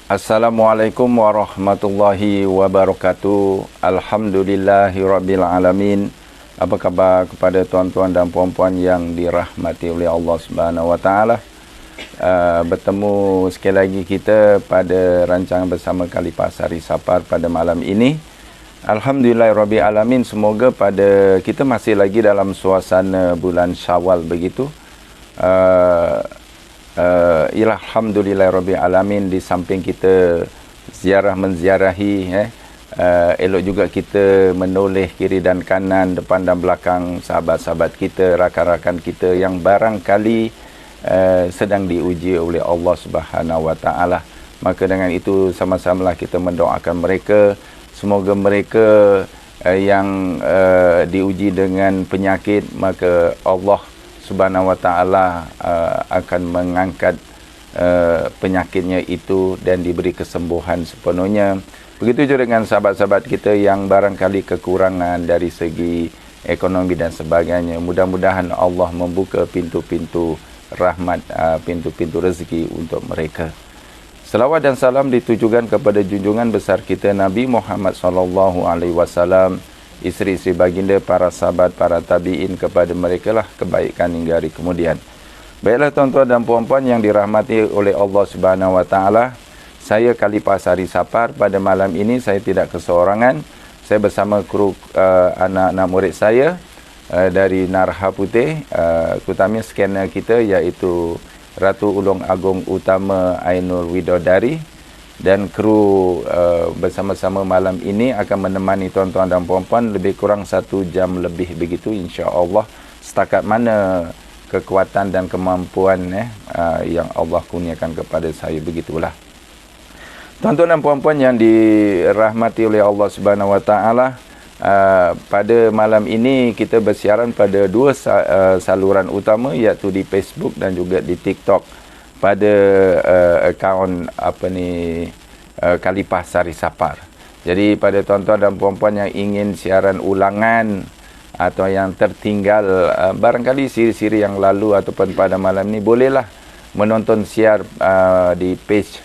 Assalamualaikum warahmatullahi wabarakatuh. Alhamdulillahirabbil alamin. Apa khabar kepada tuan-tuan dan puan-puan yang dirahmati oleh Allah Subhanahu wa taala? Bertemu sekali lagi kita pada rancangan bersama Khalifah Sari Sapar pada malam ini. Alhamdulillahirabbil alamin. Semoga pada kita masih lagi dalam suasana bulan Syawal begitu. Alhamdulillahirabbil alamin, di samping kita menziarahi elok juga kita menoleh kiri dan kanan, depan dan belakang sahabat-sahabat kita, rakan-rakan kita yang barangkali sedang diuji oleh Allah Subhanahu wa taala. Maka dengan itu sama-samalah kita mendoakan mereka, semoga mereka yang diuji dengan penyakit, maka Allah Subhanahu wa taala akan mengangkat penyakitnya itu dan diberi kesembuhan sepenuhnya. Begitu juga dengan sahabat-sahabat kita yang barangkali kekurangan dari segi ekonomi dan sebagainya. Mudah-mudahan Allah membuka pintu-pintu rahmat, pintu-pintu rezeki untuk mereka. Selawat dan salam ditujukan kepada junjungan besar kita Nabi Muhammad sallallahu alaihi wasallam, isteri-isteri baginda, para sahabat, para tabi'in, kepada mereka lah kebaikan hingga hari kemudian. Baiklah tuan-tuan dan puan-puan yang dirahmati oleh Allah Subhanahu wa taala, saya Khalifah Sari Sapar pada malam ini saya tidak keseorangan. Saya bersama kru anak-anak murid saya dari Narha Putih, terutamanya scanner kita iaitu Ratu Ulung Agung Utama Ainul Widodari, dan kru bersama-sama malam ini akan menemani tuan-tuan dan puan-puan lebih kurang 1 jam lebih begitu, insya-Allah, setakat mana kekuatan dan kemampuan yang Allah kurniakan kepada saya, begitulah. Tuan-tuan dan puan-puan yang dirahmati oleh Allah Subhanahu wa taala, pada malam ini kita bersiaran pada 2 saluran utama, iaitu di Facebook dan juga di TikTok, pada akaun Khalifah Sari Sapar. Jadi pada tuan-tuan dan puan-puan yang ingin siaran ulangan atau yang tertinggal barangkali siri-siri yang lalu ataupun pada malam ni, bolehlah menonton siar di page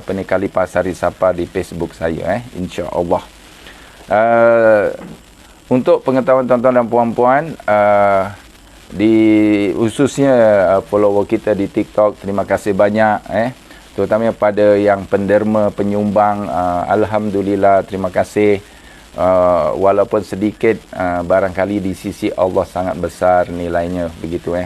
Khalifah Sari Sapar di Facebook saya, insya-Allah. Untuk pengetahuan tuan-tuan dan puan-puan, di khususnya follower kita di TikTok, terima kasih banyak terutama pada yang penderma, penyumbang, alhamdulillah, terima kasih. Walaupun sedikit, barangkali di sisi Allah sangat besar nilainya, begitu.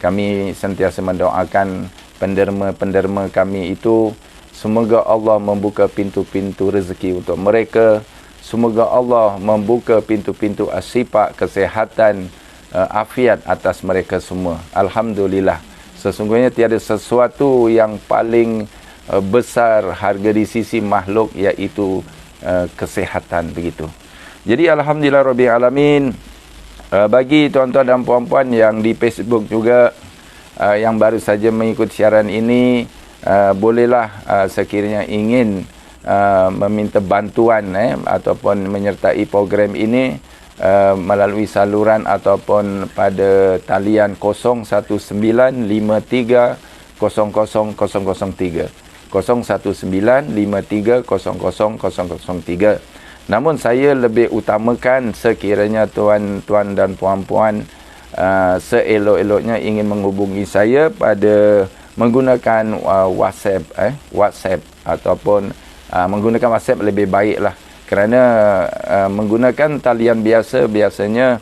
Kami sentiasa mendoakan penderma-penderma kami itu, semoga Allah membuka pintu-pintu rezeki untuk mereka, semoga Allah membuka pintu-pintu asifak, kesehatan, afiat atas mereka semua. Alhamdulillah, sesungguhnya tiada sesuatu yang paling besar harga di sisi makhluk, iaitu kesehatan, begitu. Jadi alhamdulillah rabbil alamin. Bagi tuan-tuan dan puan-puan yang di Facebook juga yang baru saja mengikuti siaran ini, bolehlah sekiranya ingin meminta bantuan ataupun menyertai program ini melalui saluran ataupun pada talian 01953 00003, 01953 00003. Namun saya lebih utamakan sekiranya tuan-tuan dan puan-puan seelok-eloknya ingin menghubungi saya pada menggunakan WhatsApp ataupun menggunakan WhatsApp lebih baiklah, kerana menggunakan talian biasanya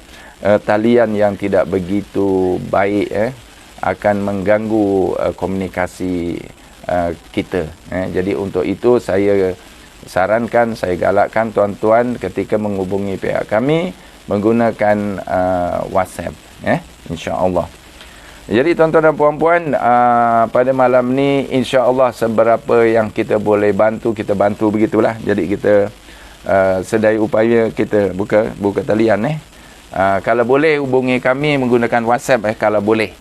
talian yang tidak begitu baik akan mengganggu komunikasi kita. Jadi untuk itu saya sarankan, saya galakkan tuan-tuan ketika menghubungi pihak kami menggunakan WhatsApp, insya-Allah. Jadi tuan-tuan dan puan-puan, pada malam ni insya-Allah seberapa yang kita boleh bantu, kita bantu, begitulah. Jadi kita sedaya upaya kita buka talian kalau boleh hubungi kami menggunakan WhatsApp kalau boleh.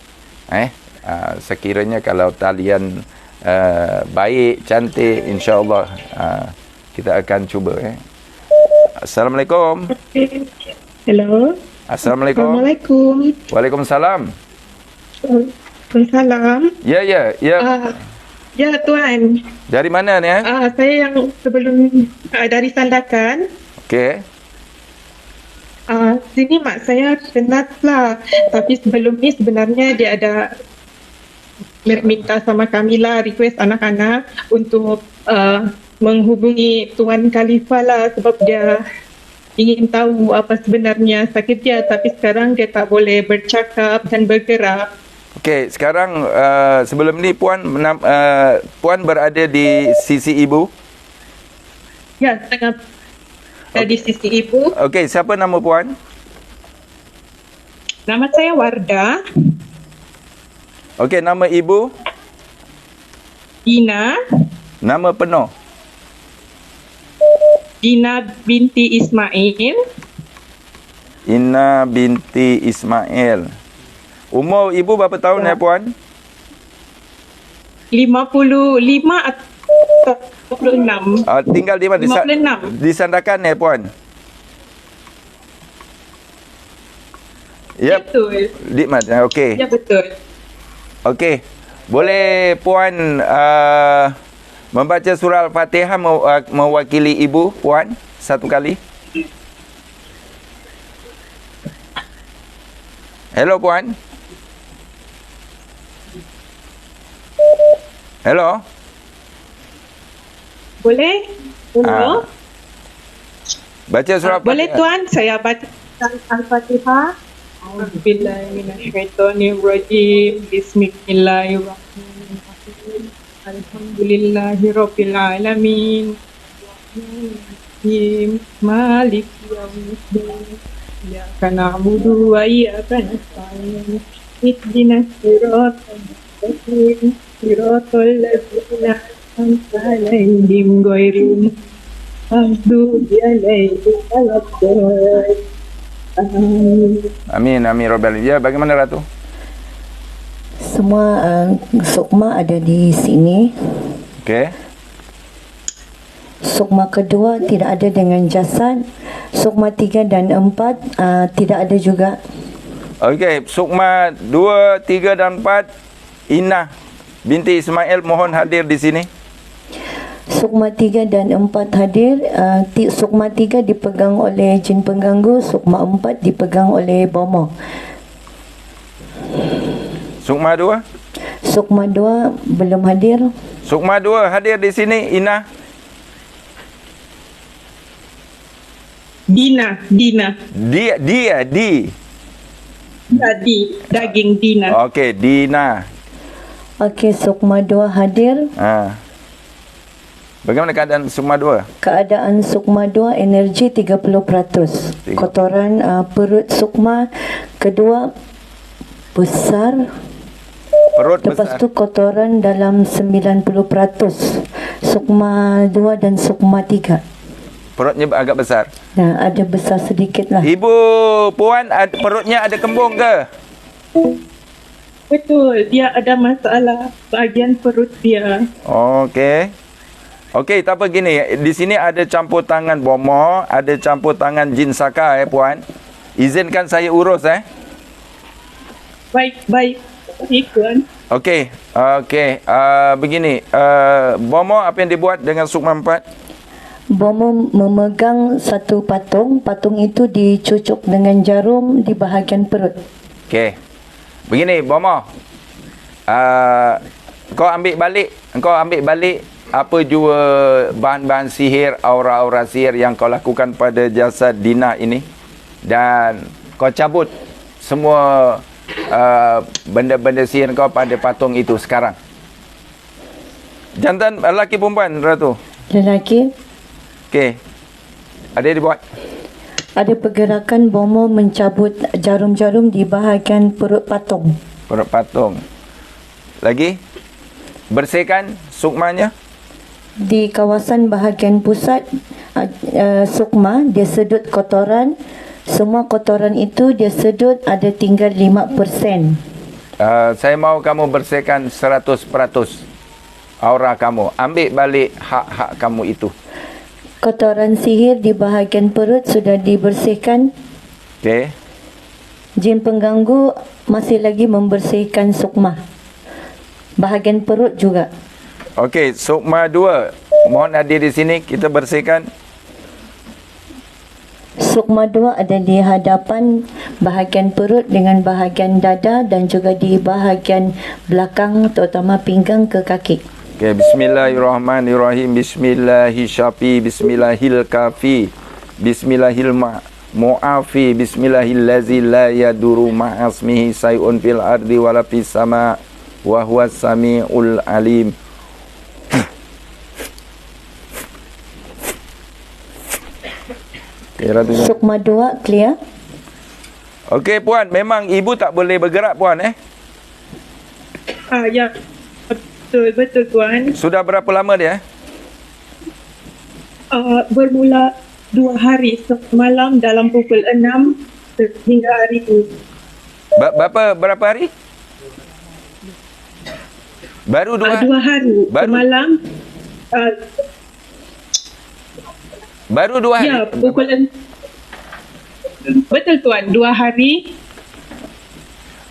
Sekiranya kalau talian baik, cantik, insya-Allah kita akan cuba. Assalamualaikum. Hello. Assalamualaikum. Assalamualaikum. Waalaikumsalam. Waalaikumsalam. Ya. Ya, Tuan. Dari mana ni? Saya yang sebelum dari Sandakan. Okey. Sini mak saya penat lah. Tapi sebelum ni sebenarnya dia ada minta sama kami lah, request anak-anak untuk menghubungi Tuan Khalifah lah sebab dia ingin tahu apa sebenarnya sakit dia, tapi sekarang dia tak boleh bercakap dan bergerak. Okey, sekarang sebelum ni puan berada di sisi ibu? Ya, tengah di sisi ibu. Okey, siapa nama puan? Nama saya Wardah. Okey, nama ibu? Dina. Nama penuh? Dina binti Ismail. Ina binti Ismail. Umur ibu berapa tahun ya, puan? 55 atau 56. Tinggal di mana? 56. Di Sandakan ya, puan? Ya. Betul. Di mana? Okey. Ya, betul. Okey. Boleh puan membaca surah Al-Fatihah mewakili ibu, puan? Satu kali. Hello, puan. Hello. Boleh? Hello? Baca surah Boleh Al-Fatihah. Tuan, saya baca Al-Fatihah. A'udzubillahiminasyaitonirrajim. Bismillahirrahmanirrahim. Alhamdulillahirabbil alamin. Rahmanirrahim. Maliki yaumiddin. Iyyaka na'budu wa iyyaka nasta'in. Ihdinas siratal mustaqim. Siratal ladzina an'amta 'alaihim ghairil maghdubi 'alaihim waladdallin. Amin, amin Rabbal Alamin. Ya, bagaimana Ratu? Semua sukma ada di sini. Okey. Sukma kedua tidak ada dengan jasad. Sukma 3 dan 4 tidak ada juga. Okey, sukma 2, 3 dan 4 Inah binti Ismail mohon hadir di sini. Sukma 3 dan 4 hadir. Sukma 3 dipegang oleh jin pengganggu. Sukma 4 dipegang oleh bomoh. Sukma 2? Sukma 2 belum hadir. Sukma 2 hadir di sini Inah. Dina. Di. Daging Dina. Okey, Dina. Okey, Sukma 2 hadir. Bagaimana keadaan Sukma 2? Keadaan Sukma 2 energi 30%. Kotoran perut Sukma kedua besar. Perut Lepas besar. tu kotoran dalam 90%. Sukma 2 dan Sukma 3. Perutnya agak besar. Nah, ada besar sedikit lah. Ibu puan perutnya ada kembung ke? Betul, dia ada masalah bahagian perut dia. Okey. Okey, tak apa gini. Di sini ada campur tangan bomoh, ada campur tangan jin saka puan. Izinkan saya urus Baik, Tuan. Okey. Begini, bomoh apa yang dibuat dengan Sukma 4? Bomoh memegang satu patung. Patung itu dicucuk dengan jarum di bahagian perut. Okey. Begini, bomoh. Kau ambil balik apa jua bahan-bahan sihir, aura-aura sihir yang kau lakukan pada jasad Dina ini, dan kau cabut semua benda-benda sihir kau pada patung itu sekarang. Jantan, lelaki perempuan Ratu? Lelaki. Okey. Ada yang dibuat? Ada pergerakan bomoh mencabut jarum-jarum di bahagian perut patung. Perut patung. Lagi? Bersihkan sukmanya? Di kawasan bahagian pusat Sukma, dia sedut kotoran. Semua kotoran itu dia sedut ada tinggal 5%. Saya mahu kamu bersihkan 100% aura kamu. Ambil balik hak-hak kamu itu. Kotoran sihir di bahagian perut sudah dibersihkan. Okey. Jin pengganggu masih lagi membersihkan Sukma. Bahagian perut juga. Okey, Sukma 2. Mohon hadir di sini, kita bersihkan. Sukma 2 ada di hadapan bahagian perut dengan bahagian dada dan juga di bahagian belakang terutama pinggang ke kaki. Okey, bismillahirrahmanirrahim. Bismillahirrahmanirrahim. Bismillahirkafi. Bismillahirmu'afi. Bismillahillazi la yaduru ma'asmihi say'un fil ardi wala fis sama' wa huwas sami'ul alim. Sukma 2 clear? Okey puan, memang ibu tak boleh bergerak puan Ya, betul Tuan. Sudah berapa lama dia? Bermula 2 hari semalam dalam pukul 6 hingga hari ini. Berapa hari? Baru 2 hari. Baru? Semalam. Baru 2 hari? Ya, betul Tuan, 2 hari.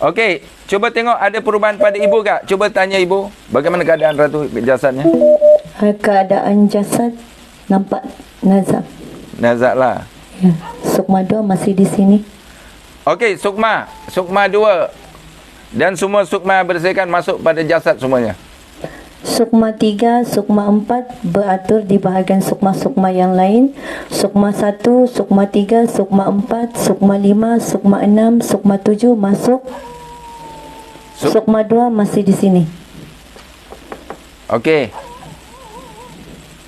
Okey, cuba tengok ada perubahan pada ibu tak? Cuba tanya ibu, bagaimana keadaan Ratu jasadnya? Keadaan jasad nampak nazak. Nazak lah. Ya, Sukma 2 masih di sini. Okey, Sukma 2 dan semua Sukma bersihkan masuk pada jasad semuanya. Sukma 3, Sukma 4 beratur di bahagian Sukma-Sukma yang lain. Sukma 1, Sukma 3, Sukma 4, Sukma 5, Sukma 6, Sukma 7 masuk. Sukma 2 masih di sini. Okey.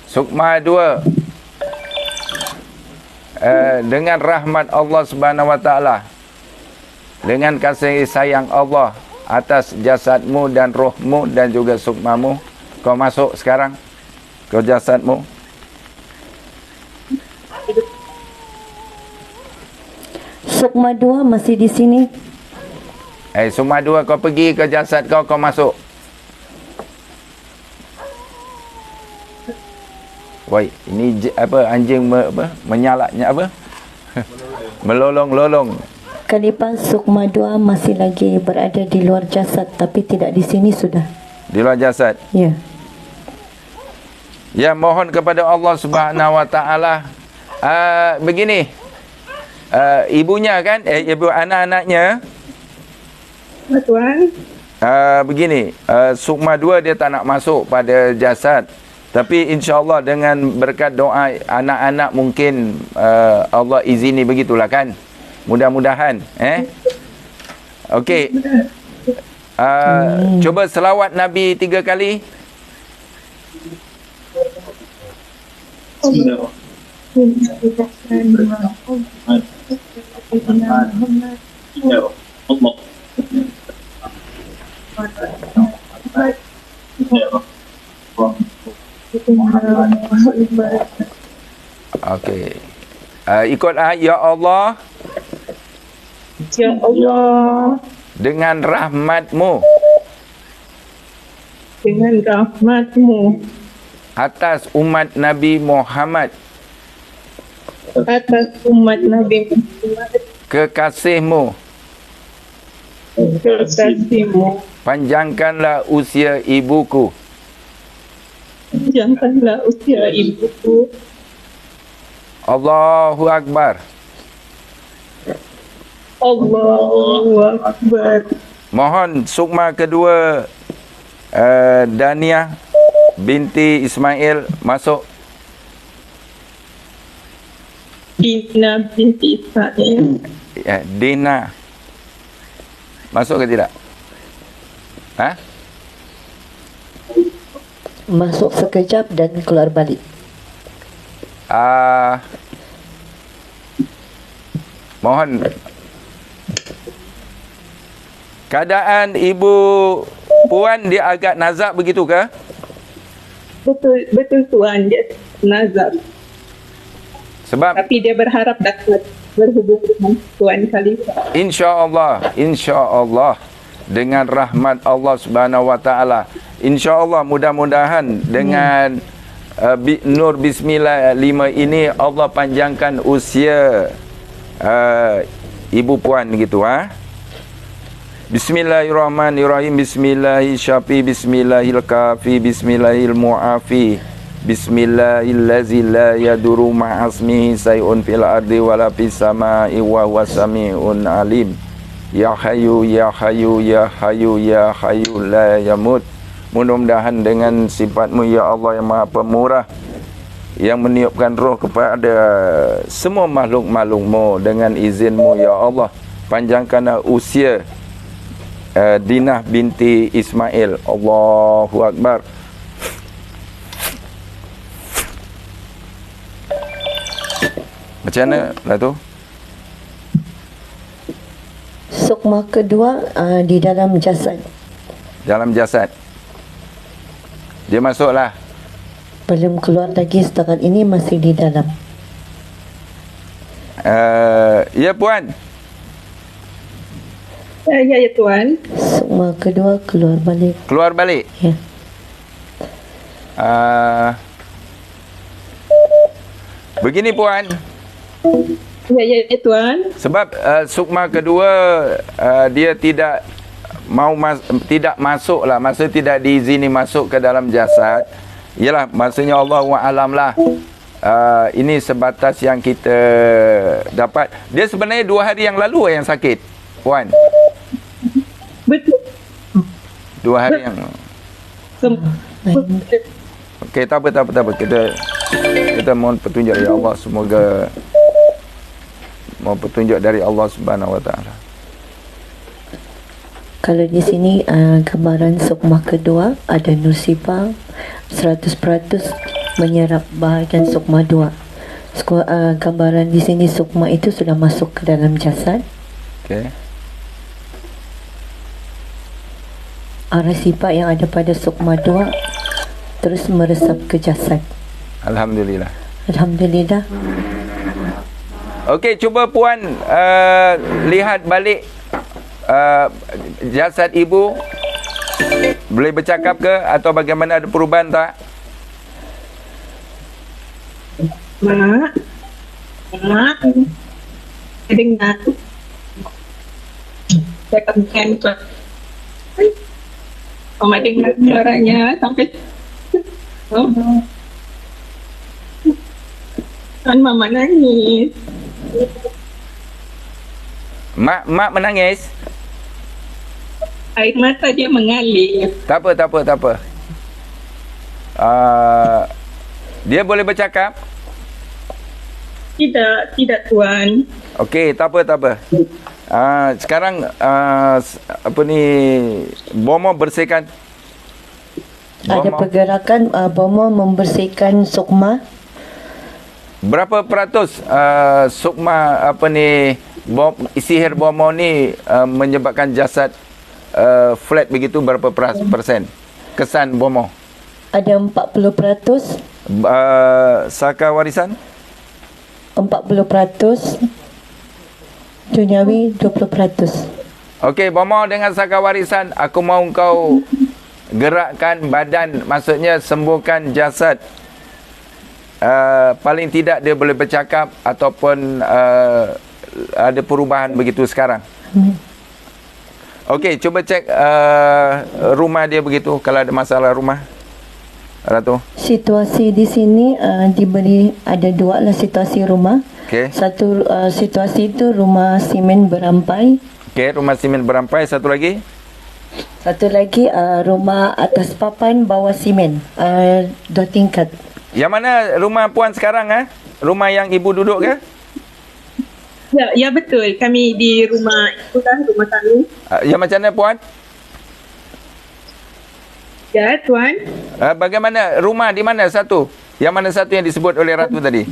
Sukma 2. Dengan rahmat Allah Subhanahu Wa Taala, dengan kasih sayang Allah atas jasadmu dan rohmu dan juga sukmamu, kau masuk sekarang ke jasadmu. Sukma 2 masih di sini. Sukma 2 kau pergi ke jasad kau, kau masuk. Woi, ini apa anjing menyalaknya apa? Melolong-lolong. Kali lepas Sukma 2 masih lagi berada di luar jasad tapi tidak di sini sudah. Di luar jasad? Ya. Ya, mohon kepada Allah Subhanahu Wa Taala. Begini. Ibunya kan, ibu anak-anaknya. Tuan. Begini, Sukma 2 dia tak nak masuk pada jasad. Tapi insya-Allah dengan berkat doa anak-anak mungkin Allah izini begitulah kan. Mudah-mudahan okey. Cuba selawat Nabi 3 kali. Okey. Ikut ya Allah. Ya Allah, dengan rahmat-Mu, dengan rahmat-Mu atas umat Nabi Muhammad, atas umat Nabi Muhammad, kekasih-Mu, kekasih-Mu, panjangkanlah usia ibuku, panjangkanlah usia ibuku. Allahu Akbar. Allahu Akbar. Mohon Sukma kedua, Dania binti Ismail masuk. Dina binti Ismail. Ya, Dina. Masuk ke tidak? Masuk sekejap dan keluar balik. Mohon. Keadaan Ibu Puan dia agak nazak begitu ke? Betul Tuan, dia nazar. Sebab tapi dia berharap dapat berhubung dengan Tuan Khalifah. Insya-Allah dengan rahmat Allah Subhanahu Wa Taala. Insya-Allah mudah-mudahan dengan Nur Bismillah 5 ini Allah panjangkan usia Ibu Puan gitu Bismillahirrahmanirrahim. Bismillahirrahmanirrahim. Bismillahirkafi. Bismillahirmu'afi. Bismillahillazi la yaduru ma'asmihi say'un fil ardi wala fis sama'i wa huwa sami'un alim. Ya Hayyu ya Hayyu ya Hayyu ya Hayyu la yamut. Mudah-mudahan dengan sifatmu ya Allah yang Maha Pemurah, yang meniupkan roh kepada semua makhluk-makhlukmu dengan izinmu ya Allah, panjangkanlah usia Dinah binti Ismail. Allahu Akbar. Macam mana lah tu? Sukma kedua di dalam jasad. Dalam jasad. Dia masuklah. Belum keluar lagi, setakat ini masih di dalam. Ya Puan. Ya Tuan. Sukma kedua keluar balik. Keluar balik. Ya. Begini Puan. Ya Tuan. Sebab sukma kedua dia tidak mau tidak masuk lah, masa tidak diizini masuk ke dalam jasad. Yalah, maksudnya Allahu a'lam lah. Ini sebatas yang kita dapat. Dia sebenarnya 2 hari yang lalu yang sakit, Puan. Betul. 2 hari yang. Okey, tak apa. Kita mohon petunjuk dari Allah, semoga mohon petunjuk dari Allah Subhanahu Wa Taala. Kalau di sini gambaran sukma kedua ada Nursifah 100% menyerap bahagian sukma 2. Gambaran di sini sukma itu sudah masuk ke dalam jasad. Okey. Arah sifat yang ada pada sukma 2 terus meresap ke jasad. Alhamdulillah. Alhamdulillah. Okey, cuba Puan lihat balik jasad ibu. Boleh bercakap ke atau bagaimana, ada perubahan tak? Mak. Dengar. Saya kemungkinan Tuan. Mama dengar suaranya sampai Tuan, Mama nangis. Mak menangis? Air mata dia mengalir. Tak apa. Dia boleh bercakap? Tidak Tuan. Okey, tak apa. Sekarang apa ni, Bomo bersihkan. Ada pergerakan Bomo membersihkan sukma. Berapa peratus sukma apa ni, sihir Bomo ni menyebabkan jasad flat begitu, berapa persen kesan Bomo? Ada 40%. Saka warisan 40%. Duniawi 20%. Okey, Bomo, dengan saka warisan aku mahu kau gerakkan badan, maksudnya sembuhkan jasad. Paling tidak dia boleh bercakap ataupun ada perubahan begitu sekarang. Okey, cuba cek rumah dia begitu, kalau ada masalah rumah, Ratu. Situasi di sini diberi ada 2 lah situasi rumah. Okey. Satu situasi itu rumah simen berampai. Okey, rumah simen berampai. Satu lagi? Satu lagi rumah atas papan bawah simen, 2 tingkat. Yang mana rumah Puan sekarang? Rumah yang ibu duduk ke? Ya betul. Kami di rumah itulah, rumah kami. Yang macam mana Puan? Ya Tuan. Bagaimana rumah di mana satu? Yang mana satu yang disebut oleh Ratu tadi?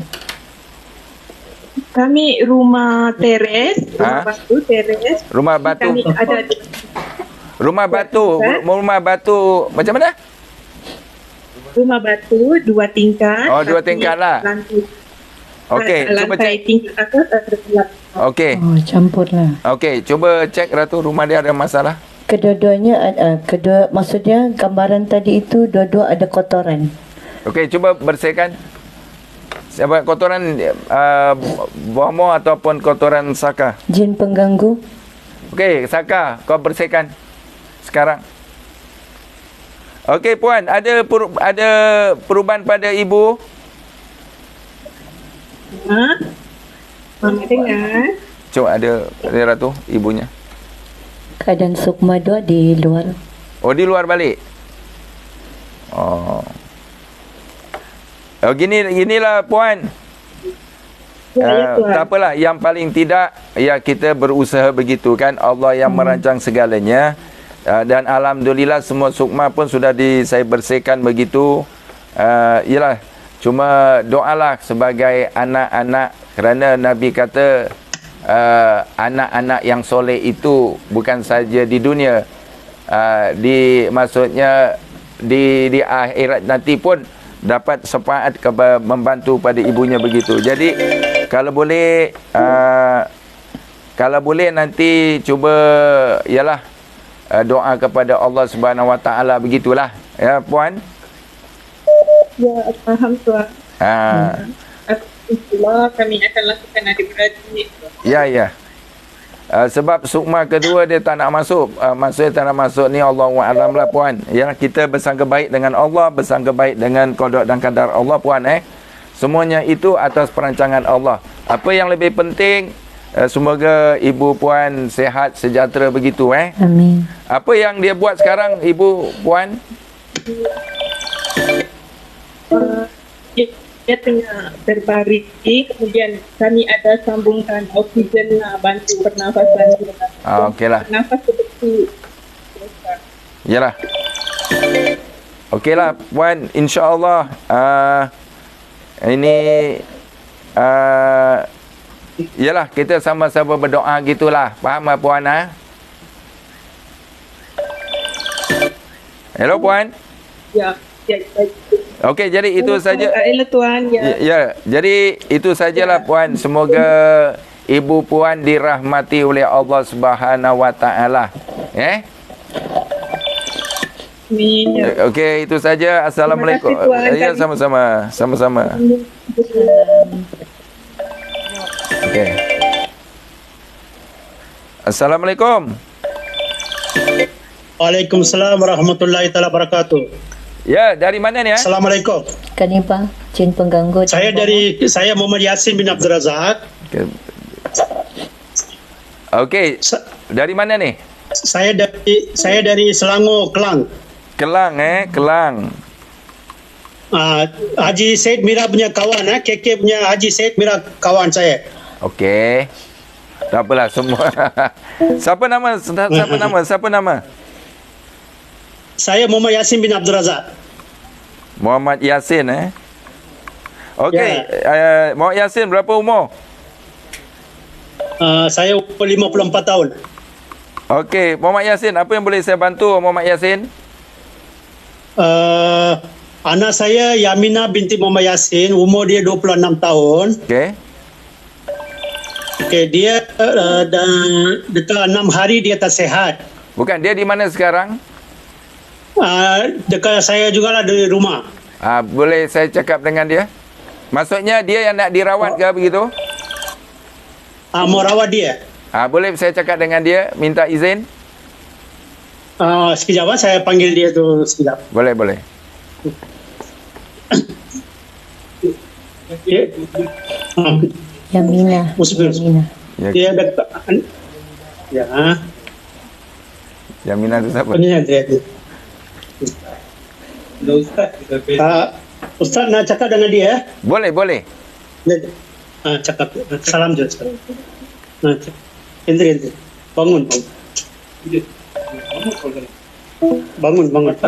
Kami rumah teres, rumah batu teres. Rumah batu. Kami ada rumah batu, rumah batu macam mana? Rumah batu 2 tingkat. Oh, 2 tingkat lah. Okey, cuba cek. Tingkat atas. Okey. Oh, campur lah. Okey, cuba cek Ratu, rumah dia ada masalah. Kedua-duanya maksudnya gambaran tadi itu dua-dua ada kotoran. Okey, cuba bersihkan. Siapa kotoran Bomo ataupun kotoran Saka? Jin pengganggu. Okey, Saka, kau bersihkan sekarang. Okey puan, ada perubahan pada ibu? Mama dengar. Cuma ada Ratu, ibunya. Keadaan Sukma 2 di luar. Oh, di luar balik. Oh. Oh, ginilah puan. Tuan. Tak apalah, yang paling tidak ya kita berusaha begitu kan. Allah yang merancang segalanya. Dan alhamdulillah semua sukma pun sudah saya bersihkan begitu. Yalah, cuma doalah sebagai anak-anak, kerana Nabi kata anak-anak yang soleh itu bukan saja di dunia, maksudnya di akhirat nanti pun dapat syafaat membantu pada ibunya begitu. Jadi kalau boleh nanti cuba ialah doa kepada Allah Subhanahu Wa Taala begitulah ya puan. Ya, faham tuan. InsyaAllah kami akan lakukan adik-beradik. Ya. Sebab sukma kedua dia tak nak masuk. Maksudnya tak nak masuk ni Allahu'alam lah puan. Ya, kita bersangka baik dengan Allah, bersangka baik dengan qada dan qadar Allah puan Semuanya itu atas perancangan Allah. Apa yang lebih penting, semoga ibu puan sihat sejahtera begitu Amin. Apa yang dia buat sekarang ibu puan? Dia tengah berbaring, kemudian kami ada sambungkan oksigen bantu pernafasan dia. Okeylah. Nafas seperti Yalah. Okeylah puan, insya-Allah ini yalah kita sama-sama berdoa gitulah. Faham puan Hello puan. ya. Okey, jadi itu saja. Tuan, Ya, jadi itu sajalah puan. Semoga ibu puan dirahmati oleh Allah Subhanahu Wa Taala. Amin. Okey, itu saja. Assalamualaikum. Terima kasih, Tuan. Ya, sama-sama. Sama-sama. Okey. Assalamualaikum. Waalaikumsalam warahmatullahi taala wabarakatuh. Ya, dari mana ni Assalamualaikum. Kanipa, jin pengganggu. Saya Muhammad Yasin bin Abdul Razak. Okey. Dari mana ni? Saya dari Selangor, Kelang. Kelang. Haji Said Mira punya kawan KK punya Haji Said Mira kawan saya. Okey. Tak apalah semua. Siapa nama? Saya Muhammad Yasin bin Abdul Razak. Muhammad Yasin Okey. Ya. Muhammad Yasin berapa umur? Saya umur 54 tahun. Okey, Muhammad Yasin, apa yang boleh saya bantu Muhammad Yasin? Anak saya Yamina binti Muhammad Yasin, umur dia 26 tahun. Okey. Dia dekat 6 hari dia tak sihat. Bukan, dia di mana sekarang? Dekat saya jugalah dari rumah. Boleh saya cakap dengan dia? Maksudnya dia yang nak dirawat ke begitu? Mau rawat dia. Boleh saya cakap dengan dia, minta izin? Sekejap saya panggil dia tu sekejap. Boleh. Yamina. Dia dekat. Ya. Yamina tu siapa? Ini dia. Ustaz nak cakap dengan dia. Boleh. Cakap. Salam je. Hendri. Bangun.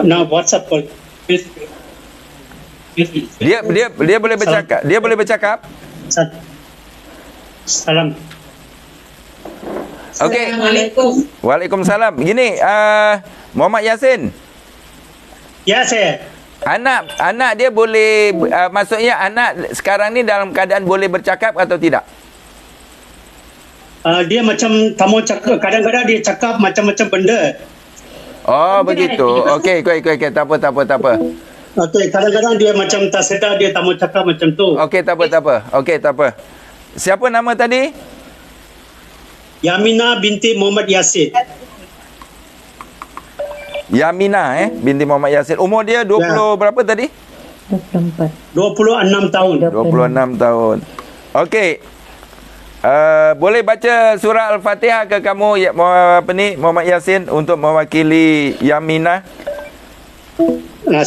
Nah, WhatsApp call. Dia boleh bercakap. Dia boleh bercakap. Salam. Okey. Assalamualaikum. Waalaikumsalam. Gini, Muhammad Yasin. Ya, saya. Anak dia boleh maksudnya anak sekarang ni dalam keadaan boleh bercakap atau tidak? Dia macam tamu cakap, kadang-kadang dia cakap macam-macam benda. Oh, begitu. Okey. Tak apa. Okey, kadang-kadang dia macam tak sedar dia tamu cakap macam tu. Okey, tak apa. Siapa nama tadi? Yamina binti Muhammad Yasin. Yamina binti Muhammad Yasin. Umur dia 20 berapa tadi? 24. 26 tahun. 26 tahun. Okey. Boleh baca surah Al-Fatihah ke kamu Muhammad Yasin untuk mewakili Yamina?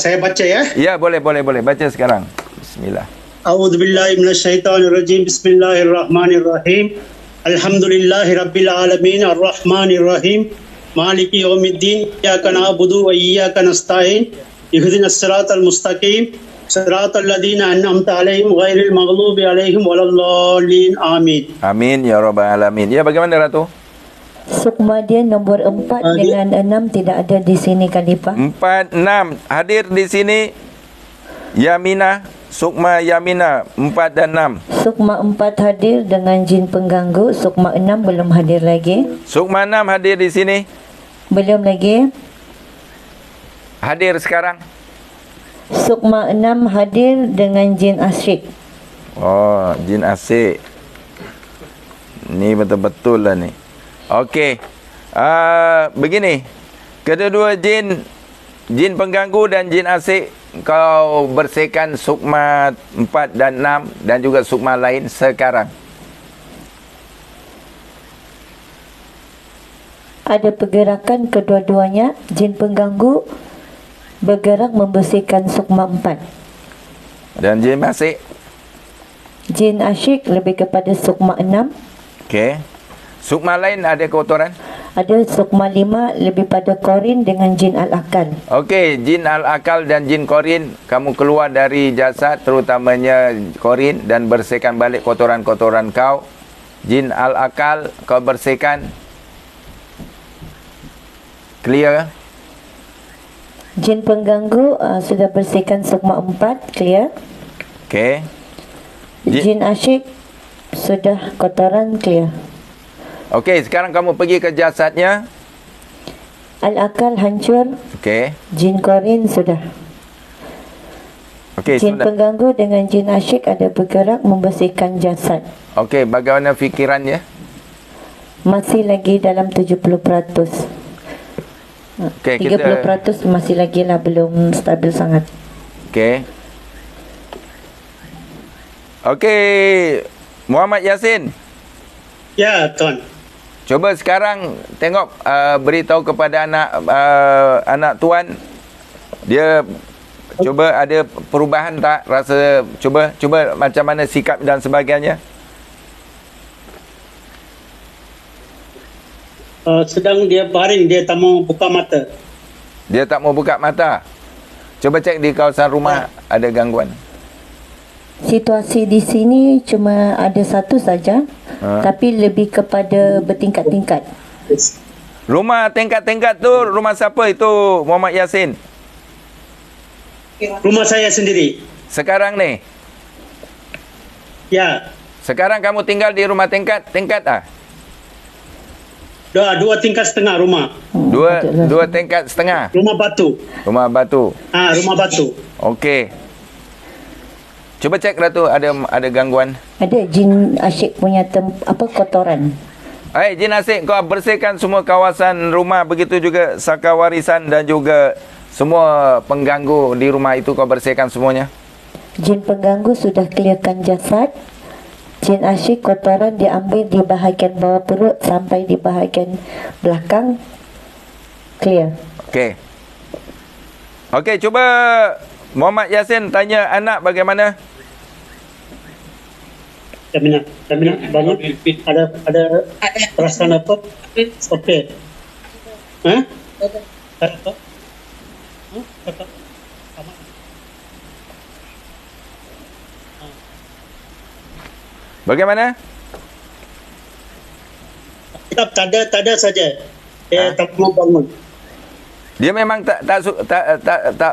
Saya baca ya. Ya, boleh baca sekarang. Bismillah. A'udzubillahi minasyaitonirrajim. Bismillahirrahmanirrahim. Alhamdulillahirabbil alamin arrahmanirrahim. Maliki yaumiddin. Iyyaka na'budu wa iyyaka nasta'in. Ihdinas siratal mustaqim. Siratal ladzina an'amta 'alaihim ghairil maghdubi 'alaihim waladdallin. Amin. Amin ya rabbal alamin. Ya, bagaimana Ratu? Sukma dia nombor 4 dengan 6 tidak ada di sini Khalifah. 4, 6 hadir di sini. Yamina, Sukma Yamina 4 dan 6. Sukma 4 hadir dengan jin pengganggu. Sukma 6 belum hadir lagi. Sukma 6 hadir di sini. Belum lagi. Hadir sekarang. Sukma 6 hadir dengan jin asyik. Oh, jin asyik. Ni betul-betul lah ni. Okey. Begini. Kedua-dua jin pengganggu dan jin asyik kau bersihkan sukma 4 dan 6 dan juga sukma lain sekarang. Ada pergerakan kedua-duanya. Jin pengganggu bergerak membersihkan sukma 4. Dan jin asyik. Jin asyik lebih kepada sukma 6. Okey. Sukma lain ada kotoran? Ada sukma 5 lebih pada korin dengan jin al-akal. Okey, jin al-akal dan jin korin, kamu keluar dari jasad terutamanya korin dan bersihkan balik kotoran-kotoran kau. Jin al-akal kau bersihkan. Clear? Jin pengganggu sudah bersihkan sukma 4, clear. Okey. Jin asyik sudah kotoran, clear. Okey, sekarang kamu pergi ke jasadnya. Al-akal hancur. Okey. Jin korin sudah. Okey, Jin pengganggu dengan jin asyik ada bergerak membersihkan jasad. Okey, bagaimana fikirannya? Masih lagi dalam 70%. Okey, 30% masih lagi lah, belum stabil sangat. Okey. Okey, Muhammad Yasin. Ya, Tuan. Cuba sekarang tengok beritahu kepada anak tuan dia cuba ada perubahan tak, rasa cuba macam mana sikap dan sebagainya. Sedang dia baring, dia tak mau buka mata. Dia tak mau buka mata. Cuba cek di kawasan rumah ada gangguan. Situasi di sini cuma ada satu saja, tapi lebih kepada bertingkat-tingkat. Rumah tingkat-tingkat tu rumah siapa itu Muhammad Yasin? Rumah saya sendiri. Sekarang ni. Ya. Sekarang kamu tinggal di rumah tingkat ah? Dua tingkat setengah rumah. Dua tingkat setengah. Rumah batu. Rumah batu. Rumah batu. Okey. Cuba cek Ratu ada gangguan. Ada jin asyik punya kotoran. Jin asyik kau bersihkan semua kawasan rumah, begitu juga saka warisan dan juga semua pengganggu di rumah itu kau bersihkan semuanya. Jin pengganggu sudah clearkan jasad. Jin asyik kotoran diambil di bahagian bawah perut sampai di bahagian belakang. Clear. Okey. Okey, cuba Muhammad Yasin tanya anak bagaimana? Jamina bangun. Ada perasaan apa? Okey. Bagaimana? Tak ada saja. Dia tak mau bangun. Dia memang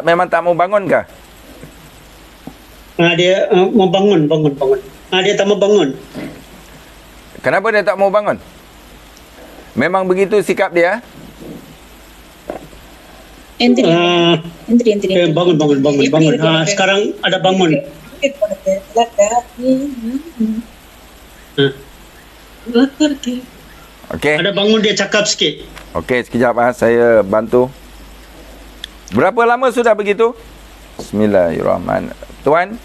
memang tak mau bangun kah? Dia mau bangun. Dia tak mau bangun. Kenapa dia tak mau bangun? Memang begitu sikap dia? Entry. Bangun. Sekarang ada bangun. Okey. Ada bangun dia cakap sikit. Okey, sekejap saya bantu. Berapa lama sudah begitu? Bismillahirrahmanirrahim. Tuan?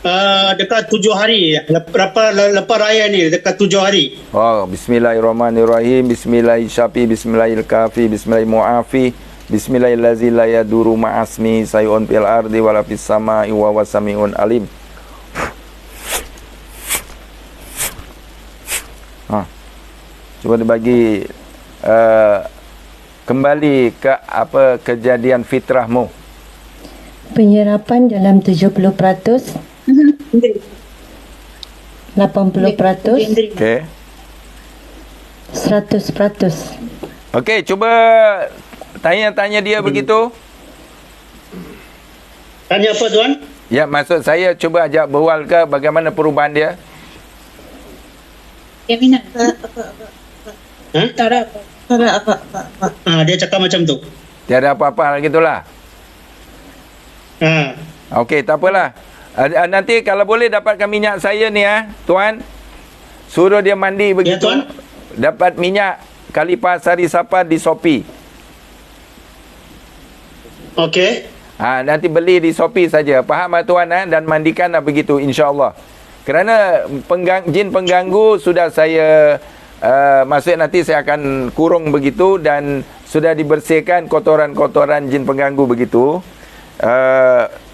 Dekat 7 hari. Lepas raya ni, dekat 7 hari. Oh, bismillahirrahmanirrahim. Bismillahirrahmanirrahim. Bismillahirrahmanirrahim. Bismillahirrahmanirrahim. Bismillahirrahmanirrahim. La yaduru ma'asmi sayun fil ardi wala fis sama'i wa wasami'un alim. Cuba dibagi kembali ke apa kejadian fitrahmu. Penyerapan dalam 70%, 80%, Okey. 100%. Okey, cuba tanya dia begitu. Tanya apa tuan? Ya, maksud saya cuba ajak berwal ke bagaimana perubahan dia. Yamina. Ha? Dia cakap macam tu. Tiada apa-apa hal gitulah. Ha. Okey, tak apalah. Nanti kalau boleh dapatkan minyak saya ni tuan. Suruh dia mandi begitu. Ya, tuan. Dapat minyak Kalipas Sari Sapa di Shopee. Okey. Nanti beli di Shopee saja. Faham tuan dan mandikanlah begitu insya-Allah. Kerana jin pengganggu sudah saya maksud nanti saya akan kurung begitu dan sudah dibersihkan kotoran-kotoran jin pengganggu begitu.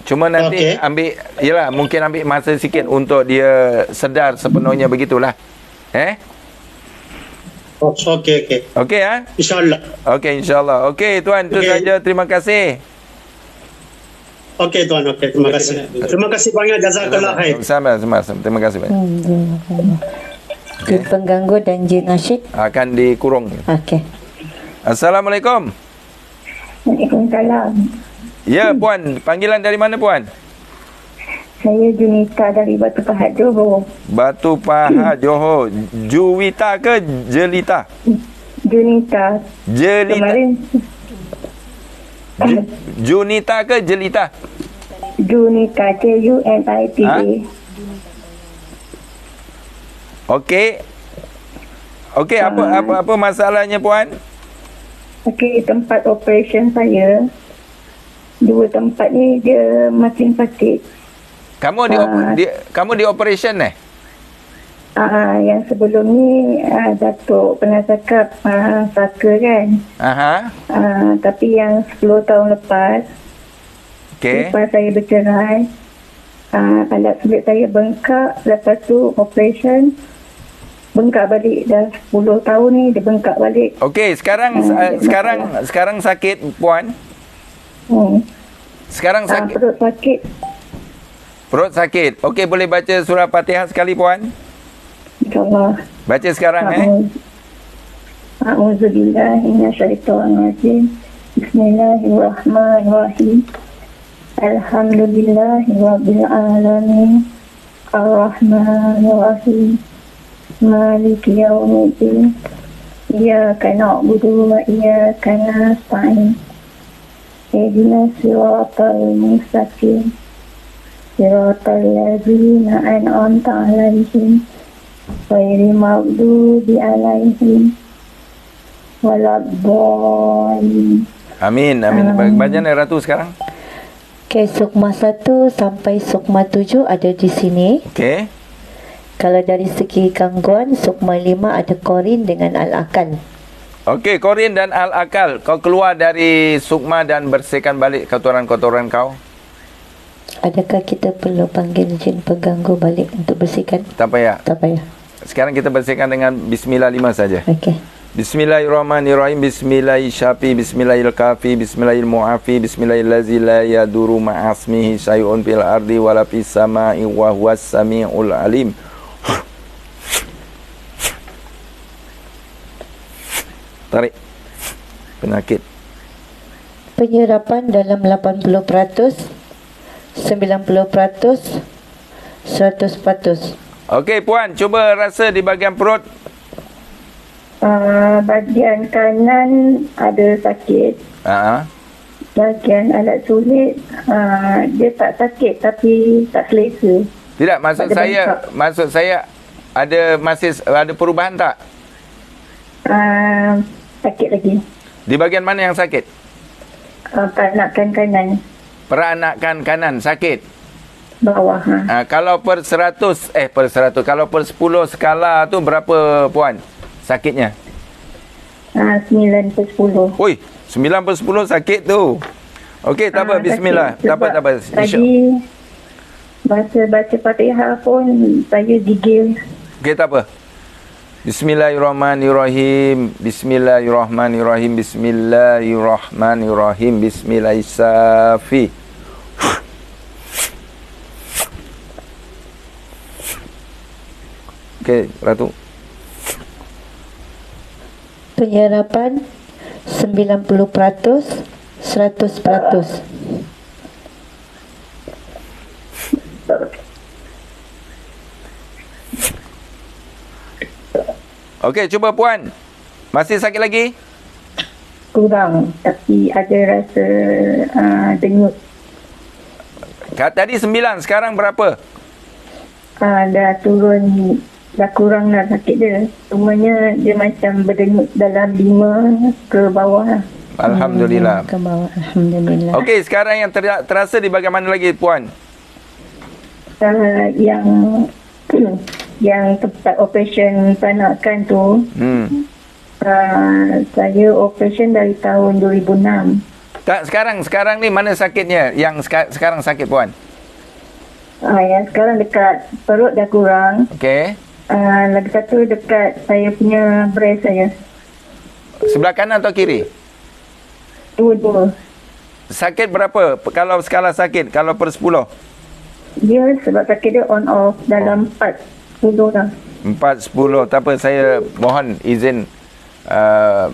Cuma nanti mungkin ambil masa sikit untuk dia sedar sepenuhnya begitulah. Okey. Okey InsyaAllah. Okey insya-Allah. Okey tuan, itu saja. Terima kasih. Okey tuan, okey. Terima kasih. Terima kasih banyak, jazakallah khair. Sama-sama. Terima kasih banyak. Jin pengganggu dan jin asyik Akan dikurung. okey. Assalamualaikum. Waalaikumsalam. Ya puan, panggilan dari mana puan? Saya Junita dari Batu Pahat Johor. Batu Pahat Johor. Juwita ke Jelita? Junita. Jelita. Kemarin Junita ke Jelita? Junita, Junita. Okey. Okey, apa masalahnya puan? Okey, tempat operation saya. Dua tempat ni dia makin sakit. Kamu di operation Yang sebelum ni Datuk pernah cakap saka kan. Tapi yang 10 tahun lepas, lepas saya bercerai, alat sulit saya bengkak. Lepas tu operation, bengkak balik. Dah 10 tahun ni dia bengkak balik. Okey, sekarang sakit puan? Sekarang sakit. Perut sakit. Perut sakit. Okey, boleh baca surah Fatihah sekali puan? InsyaAllah. Baca sekarang A'udzubillahi minasyaitonirrajim. Bismillahirrahmanirrahim. Alhamdulillahirabbil alamin. Arrahmanirrahim. Maliki yaumiddin. Iyyaka na'budu wa iyyaka nasta'in. Ihdinas siratal mustaqim. Siratal ladzina an'amta 'alaihim ghairil maghdubi 'alaihim waladdallin. Amin. Bacaan Ratu sekarang. Okey, sukma 1 sampai sukma 7 ada di sini. Okey. Kalau dari segi gangguan, sukma 5 ada korin dengan al-akal. Okey, korin dan al-akal. Kau keluar dari sukma dan bersihkan balik kotoran-kotoran kau. Adakah kita perlu panggil jin pengganggu balik untuk bersihkan? Tak payah. Tak payah. Sekarang kita bersihkan dengan Bismillah 5 saja. Okey. Bismillahirrahmanirrahim. Bismillahirrahmanirrahim. Bismillahirrahmanirrahim. Bismillahirrahmanirrahim. Bismillahirrahmanirrahim. La yaduru ma'asmihi syai'un fil ardi wala fis sama'i wa huwas sami'ul alim. Tarik penyakit. Penyerapan dalam 80%, 90%, 100%. Okey puan, cuba rasa di bahagian perut. Bahagian kanan ada sakit. Bahagian alat sulit dia tak sakit tapi tak selesa. Tidak, maksud saya ada perubahan tak? Sakit lagi. Di bahagian mana yang sakit? Peranakan kanan. Peranakan kanan sakit. Bawah. Kalau per 100, kalau per 10 skala tu berapa puan sakitnya? 9/10. Oi, 9/10 sakit tu. Okey, tak apa, bismillah. Tak apa. Tadi baca Fatihah pun saya gigil. Okey, tak apa. Bismillahirrahmanirrahim. Bismillahirrahmanirrahim. Bismillahirrahmanirrahim. Bismillahirrahmanirrahim. Okey, Ratu. Penyerapan 90%, 100%. Okey, cuba puan. Masih sakit lagi? Kurang, tapi ada rasa denyut. Tadi 9, sekarang berapa? Dah turun, dah kurang lah sakit dia. Cumanya dia macam berdenyut dalam 5 ke bawah. Alhamdulillah. Ke bawah. Alhamdulillah. Okey, sekarang yang terasa di bahagian mana lagi puan? Yang tempat operation peranakan tu, saya operation dari tahun 2006. Tak, sekarang ni mana sakitnya? Yang sekarang sakit puan? Yang sekarang dekat perut dah kurang. Okey. Lagi satu dekat saya punya breast saya. Sebelah kanan atau kiri? Dua-dua. Sakit berapa? Kalau skala sakit, kalau per 10? Dia sebab sakit dia on off dalam 40 dah. 4-10. Tak apa, saya mohon izin.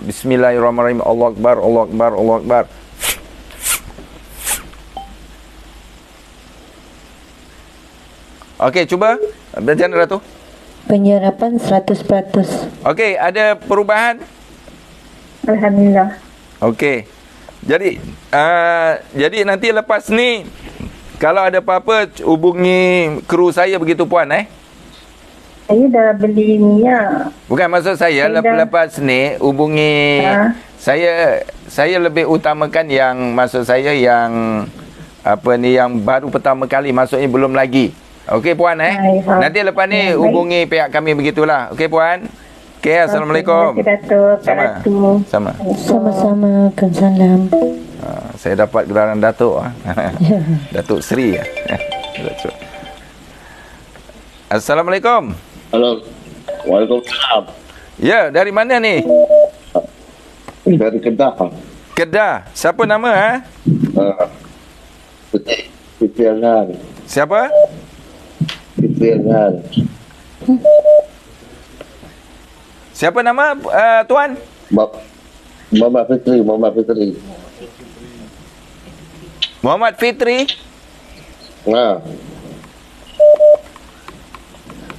Bismillahirrahmanirrahim. Allah Akbar, Allah Akbar, Allah Akbar. Okey, cuba. Macam mana, Ratu? Penyerapan 100%. Okey, ada perubahan? Alhamdulillah. Okey. Jadi nanti lepas ni, kalau ada apa-apa, hubungi kru saya begitu puan, Saya dah beli minyak. Bukan, maksud saya lepas ni hubungi saya lebih utamakan yang, maksud saya yang yang baru pertama kali, maksudnya belum lagi. Okey puan, nanti lepas ni hubungi pihak kami begitulah. Okey puan. Okey, assalamualaikum. Terima kasih Datuk. Sama. Sama-sama. Waalaikumsalam. Saya dapat gelaran Datuk. Datuk Seri. Assalamualaikum. Halo. Waalaikumsalam. Ya, dari mana ni? Dari Kedah. Kedah. Siapa nama? Siti Angan. Siapa? Siti Angan. Siapa nama tuan? Muhammad Fitri. Muhammad Fitri.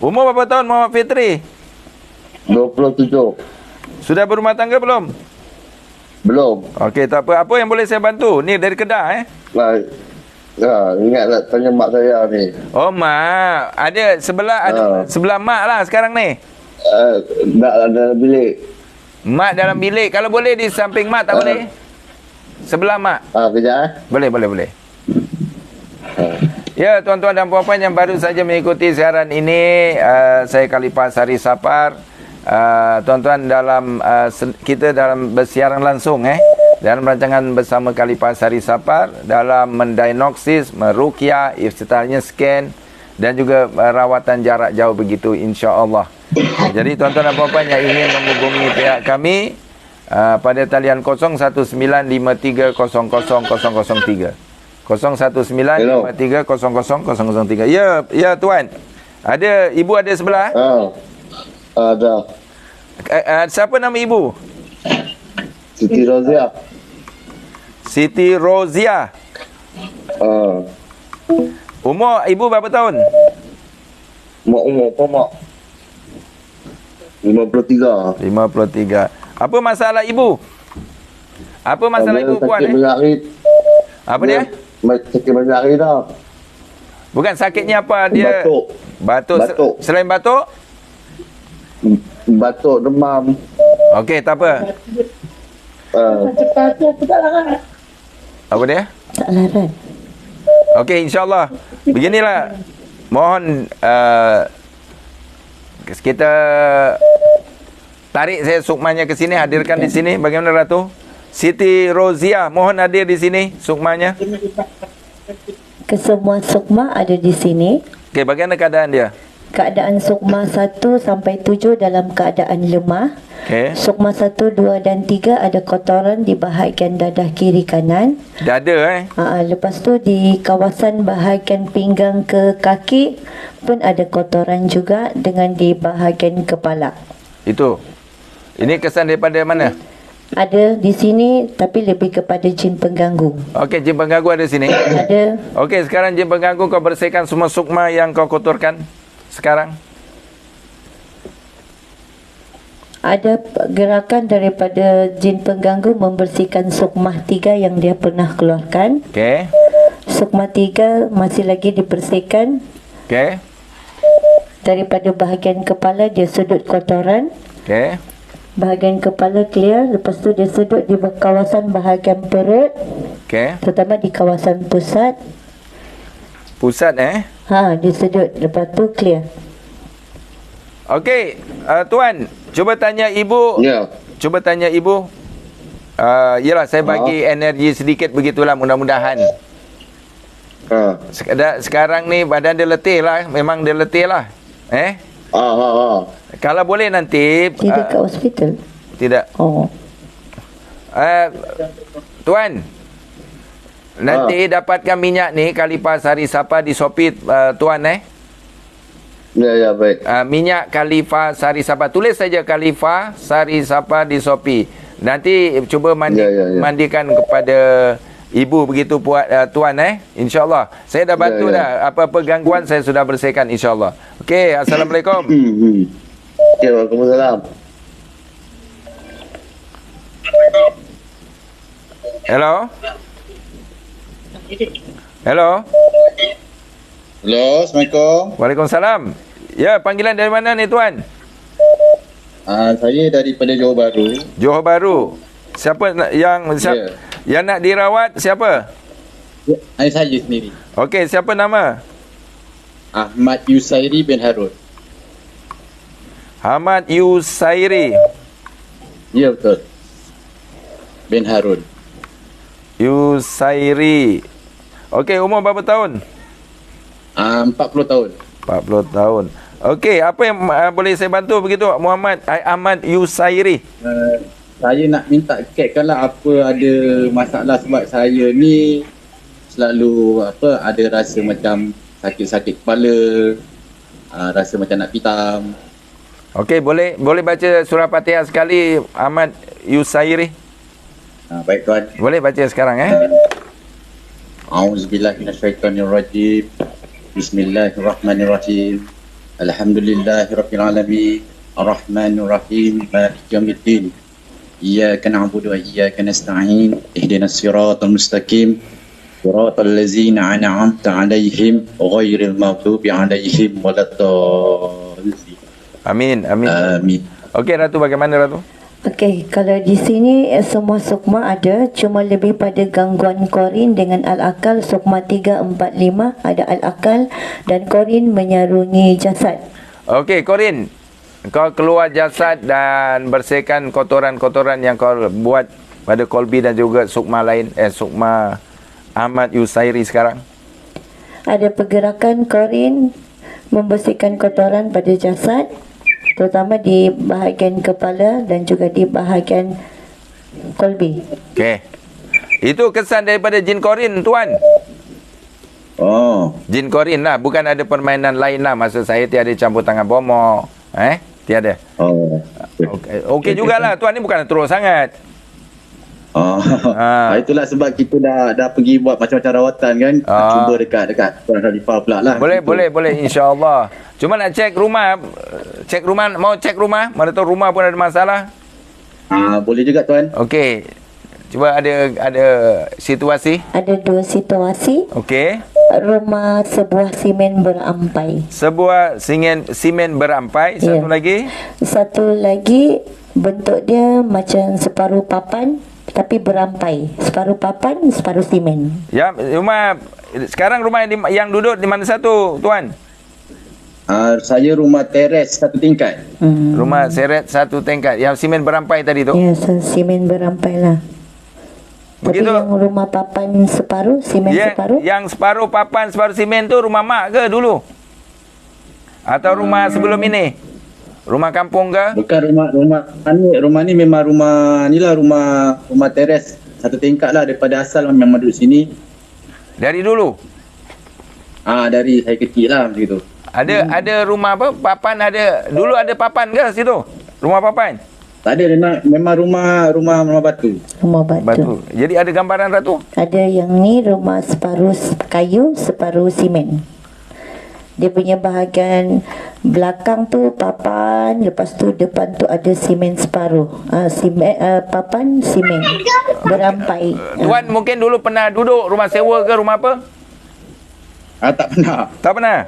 Umur berapa tahun Muhammad Fitri? 27. Sudah berumah tangga belum? Belum. Okey, tak apa. Apa yang boleh saya bantu? Ni dari Kedah, Ingat nak tanya mak saya ni. Oh, mak. Ada sebelah mak lah sekarang ni. Tak ada bilik. Mak dalam bilik. Kalau boleh di samping mak, tak boleh? Sebelah mak. Kejap Boleh. Ya, tuan-tuan dan puan-puan yang baru saja mengikuti siaran ini, saya Khalifah Sari Sapar. Tuan-tuan, kita dalam bersiaran langsung dalam rancangan bersama Khalifah Sari Sapar dalam mendiagnosis, meruqyah, iftitarnya scan dan juga rawatan jarak jauh begitu, insya-Allah. Jadi tuan-tuan dan puan-puan yang ingin menghubungi pihak kami pada talian 0195300003. 0195300003. Ya tuan. Ibu ada sebelah? Ada. Siapa nama ibu? Siti Rozia. Siti Rozia. Umur ibu berapa tahun? Umur apa mak? 53. 53. Apa masalah ibu? Apa masalah ibu puan? Sakit banyak. Apa dia? Sakit banyak hari dah. Bukan, sakitnya apa dia? Batuk. Selain batuk? Batuk, demam. Okey, tak apa. Apa dia? Tak larat. Okey, insyaAllah. Beginilah. Mohon kita tarik saya sukmanya ke sini, hadirkan di sini. Bagaimana Ratu? Siti Rozia, mohon hadir di sini sukmanya. Kesemua sukma ada di sini. Okey, bagaimana keadaan dia? Keadaan sukma 1 sampai 7 dalam keadaan lemah. Okey. Sukma 1, 2 dan 3 ada kotoran di bahagian dadah kiri kanan. Dada Lepas tu di kawasan bahagian pinggang ke kaki pun ada kotoran juga dengan di bahagian kepala. Itu. Ini kesan daripada mana? Ada di sini tapi lebih kepada jin pengganggu. Okey, jin pengganggu ada sini. Ada. Okey, sekarang jin pengganggu kau bersihkan semua sukma yang kau kotorkan sekarang. Ada gerakan daripada jin pengganggu membersihkan sukmah 3 yang dia pernah keluarkan. Okey. Sukmah 3 masih lagi dibersihkan. Okey. Daripada bahagian kepala dia sedut kotoran. Okey. Bahagian kepala clear. Lepas tu dia sedut di kawasan bahagian perut. Okey. Terutama di kawasan pusat. Pusat Dia sedut. Lepas tu clear. Okey, Tuan, cuba tanya ibu. Ya. Cuba tanya ibu. Yalah, saya bagi energi sedikit begitulah, mudah-mudahan. Sekarang ni badan dia letih lah. Memang dia letih lah. Kalau boleh nanti... Tidak kat hospital? Tidak. Tuan, nanti dapatkan minyak ni, Khalifah Sari Sapa di Shopee, Tuan Ya, baik. Minyak Khalifah Sari Sapa. Tulis saja Khalifah Sari Sapa di Shopee. Nanti cuba mandikan kepada ibu begitu Tuan InsyaAllah. Saya dah bantu dah. Apa-apa gangguan saya sudah bersihkan insyaAllah. Okey, Assalamualaikum. Okey, Waalaikumsalam. Hello. Hello. Hello, Assalamualaikum. Waalaikumsalam. Ya, panggilan dari mana ni Tuan? Saya daripada Johor Bahru. Johor Bahru. Siapa yang nak dirawat siapa? Saya sendiri. Okey, siapa nama? Ahmad Yusairi bin Harun. Ahmad Yusairi. Ya, betul. Bin Harun. Yusairi. Okey, umur berapa tahun? 40 tahun. 40 tahun. Okey, apa yang boleh saya bantu begitu Ahmad Yusairi? Saya nak minta checkkanlah apa ada masalah sebab saya ni selalu ada rasa macam sakit-sakit kepala, rasa macam nak pitam. Okey, boleh baca surah Fatihah sekali Ahmad Yusairi? Baik tuan. Boleh baca sekarang A'udzubillahi minasyaitonirrajim. Bismillahirrahmanirrahim. Alhamdulillahirabbil alamin. Arrahmanirrahim. Maliki yaumiddin. Iyyaka na'budu wa iyyaka nasta'in. Ihdinas siratal mustaqim. Siratal ladzina an'amta 'alaihim ghairil maghdubi 'alaihim waladdallin. Amin. Okey Ratu, bagaimana Ratu? Okey, kalau di sini semua sukma ada, cuma lebih pada gangguan korin dengan al-akal. Sukma 3, 4, 5 ada al-akal dan korin menyarungi jasad. Okey, korin, kau keluar jasad dan bersihkan kotoran-kotoran yang kau buat pada kolbi dan juga sukma lain, sukma Ahmad Yusairi sekarang. Ada pergerakan korin membersihkan kotoran pada jasad, terutama di bahagian kepala dan juga di bahagian kolbi. Okey. Itu kesan daripada jin korin, Tuan. Jin korin lah. Bukan ada permainan lain lah. Maksud saya tiada campur tangan bomo. Tiada. Okey jugalah. Tuan ni bukan teruk sangat. Itulah sebab kita dah pergi buat macam-macam rawatan kan. Cuba dekat Tuan Khalifah pula lah. Boleh insya-Allah. Cuma nak cek rumah. Mau cek rumah? Mana tahu rumah pun ada masalah. Boleh juga Tuan. Okey. Cuba ada situasi. Ada 2 situasi. Okey. Rumah sebuah simen berampai. Sebuah simen berampai. Satu lagi. Satu lagi Bentuk dia macam separuh papan tapi berampai. Separuh papan, separuh simen. Ya, sekarang rumah yang duduk di mana satu, Tuan? Saya rumah teres 1 tingkat. Rumah seret 1 tingkat. Yang simen berampai tadi tu? Ya, simen berampai lah. Tapi Begitu. yang rumah papan separuh, simen separuh? Yang separuh papan, separuh simen tu rumah mak ke dulu? Atau rumah sebelum ini? Rumah kampung ke? Bukan rumah ni memang rumah teres 1 tingkat lah, daripada asal memang duduk sini. Dari dulu? Dari saya kecil lah macam tu. Ada rumah apa? Papan ada. Dulu ada papan ke situ? Rumah papan? Tak ada, memang rumah batu. Rumah batu. Jadi ada gambaran Ratu? Ada yang ni rumah separuh kayu, separuh simen. Dia punya bahagian belakang tu papan, lepas tu depan tu ada simen separuh. Papan simen berampai. Tuan mungkin dulu pernah duduk rumah sewa ke rumah apa? Tak pernah. Tak pernah?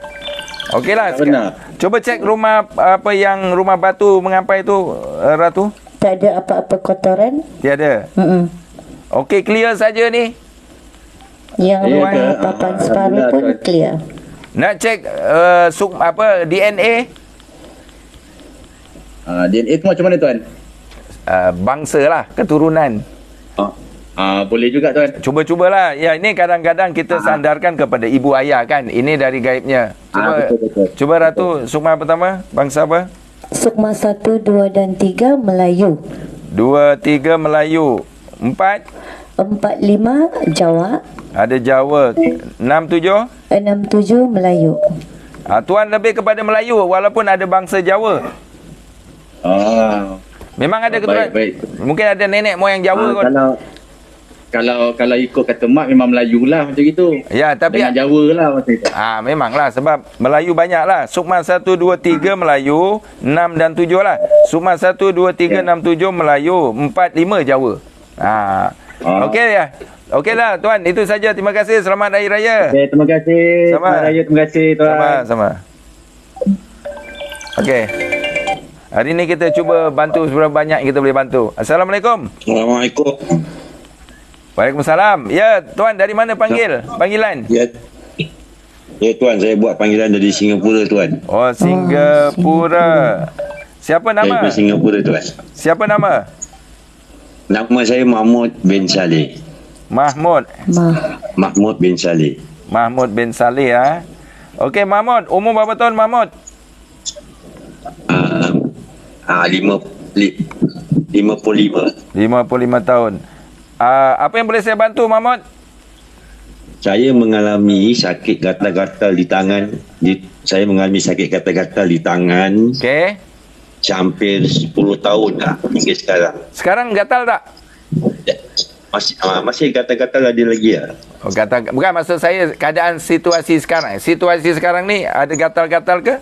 Okeylah. Tak pernah. Coba cek rumah apa yang rumah batu mengampai tu, Ratu. Tak ada apa-apa kotoran. Tiada. Okey, clear saja ni. Yang Ya rumah ke? papan separuh pun Tuan. clear. Nak cek DNA DNA tu macam mana, Tuan? bangsa lah, keturunan. Boleh juga, Tuan. Cuba-cubalah. Ya, ini kadang-kadang kita sandarkan kepada ibu ayah kan. Ini dari gaibnya. Betul. Cuba Ratu, sukma pertama, bangsa apa? Sukma 1, 2 dan 3 Melayu. 2, 3 Melayu. 4 4, 5 Jawa. ada Jawa. 6, 7 6, 7 Melayu. Tuan lebih kepada Melayu walaupun ada bangsa Jawa. Memang ada keturunan. Baik. Mungkin ada nenek moyang Jawa kot. Kalau ikut kata mak memang Melayu lah macam gitu. Ya, tapi Dengan Jawa lah macam itu. memanglah sebab Melayu banyak lah. Sukma 1, 2, 3 Melayu, 6 dan 7 lah. Sukma 1, 2, 3, 6, 7 Melayu, 4, 5 Jawa. Okey ya. Okeylah Tuan, itu saja. Terima kasih. Selamat Hari Raya. Okay, terima kasih. Sama. Selamat Raya, terima kasih, Tuan. Sama-sama. Okey. Hari ni kita cuba bantu seberapa banyak yang kita boleh bantu. Assalamualaikum. Assalamualaikum. Waalaikumsalam. Ya, Tuan dari mana panggil? Panggilan? Ya Tuan, saya buat panggilan dari Singapura, Tuan. Oh, Singapura. Siapa nama? Dari Singapura, Tuan. Siapa nama? Nama saya Mahmud bin Saleh. Mahmud. Mahmud bin Saleh. Mahmud bin Saleh Okey Mahmud, umur berapa tahun Mahmud? 55. 55 tahun. Apa yang boleh saya bantu Mahmud? Saya mengalami sakit gatal-gatal di tangan. Saya mengalami sakit gatal-gatal di tangan. Okey. Hampir 10 tahun dah hingga sekarang. Sekarang gatal tak? Masih gatal-gatal ada lagi ya. Bukan, maksud saya keadaan situasi sekarang. Situasi sekarang ni ada gatal-gatal ke?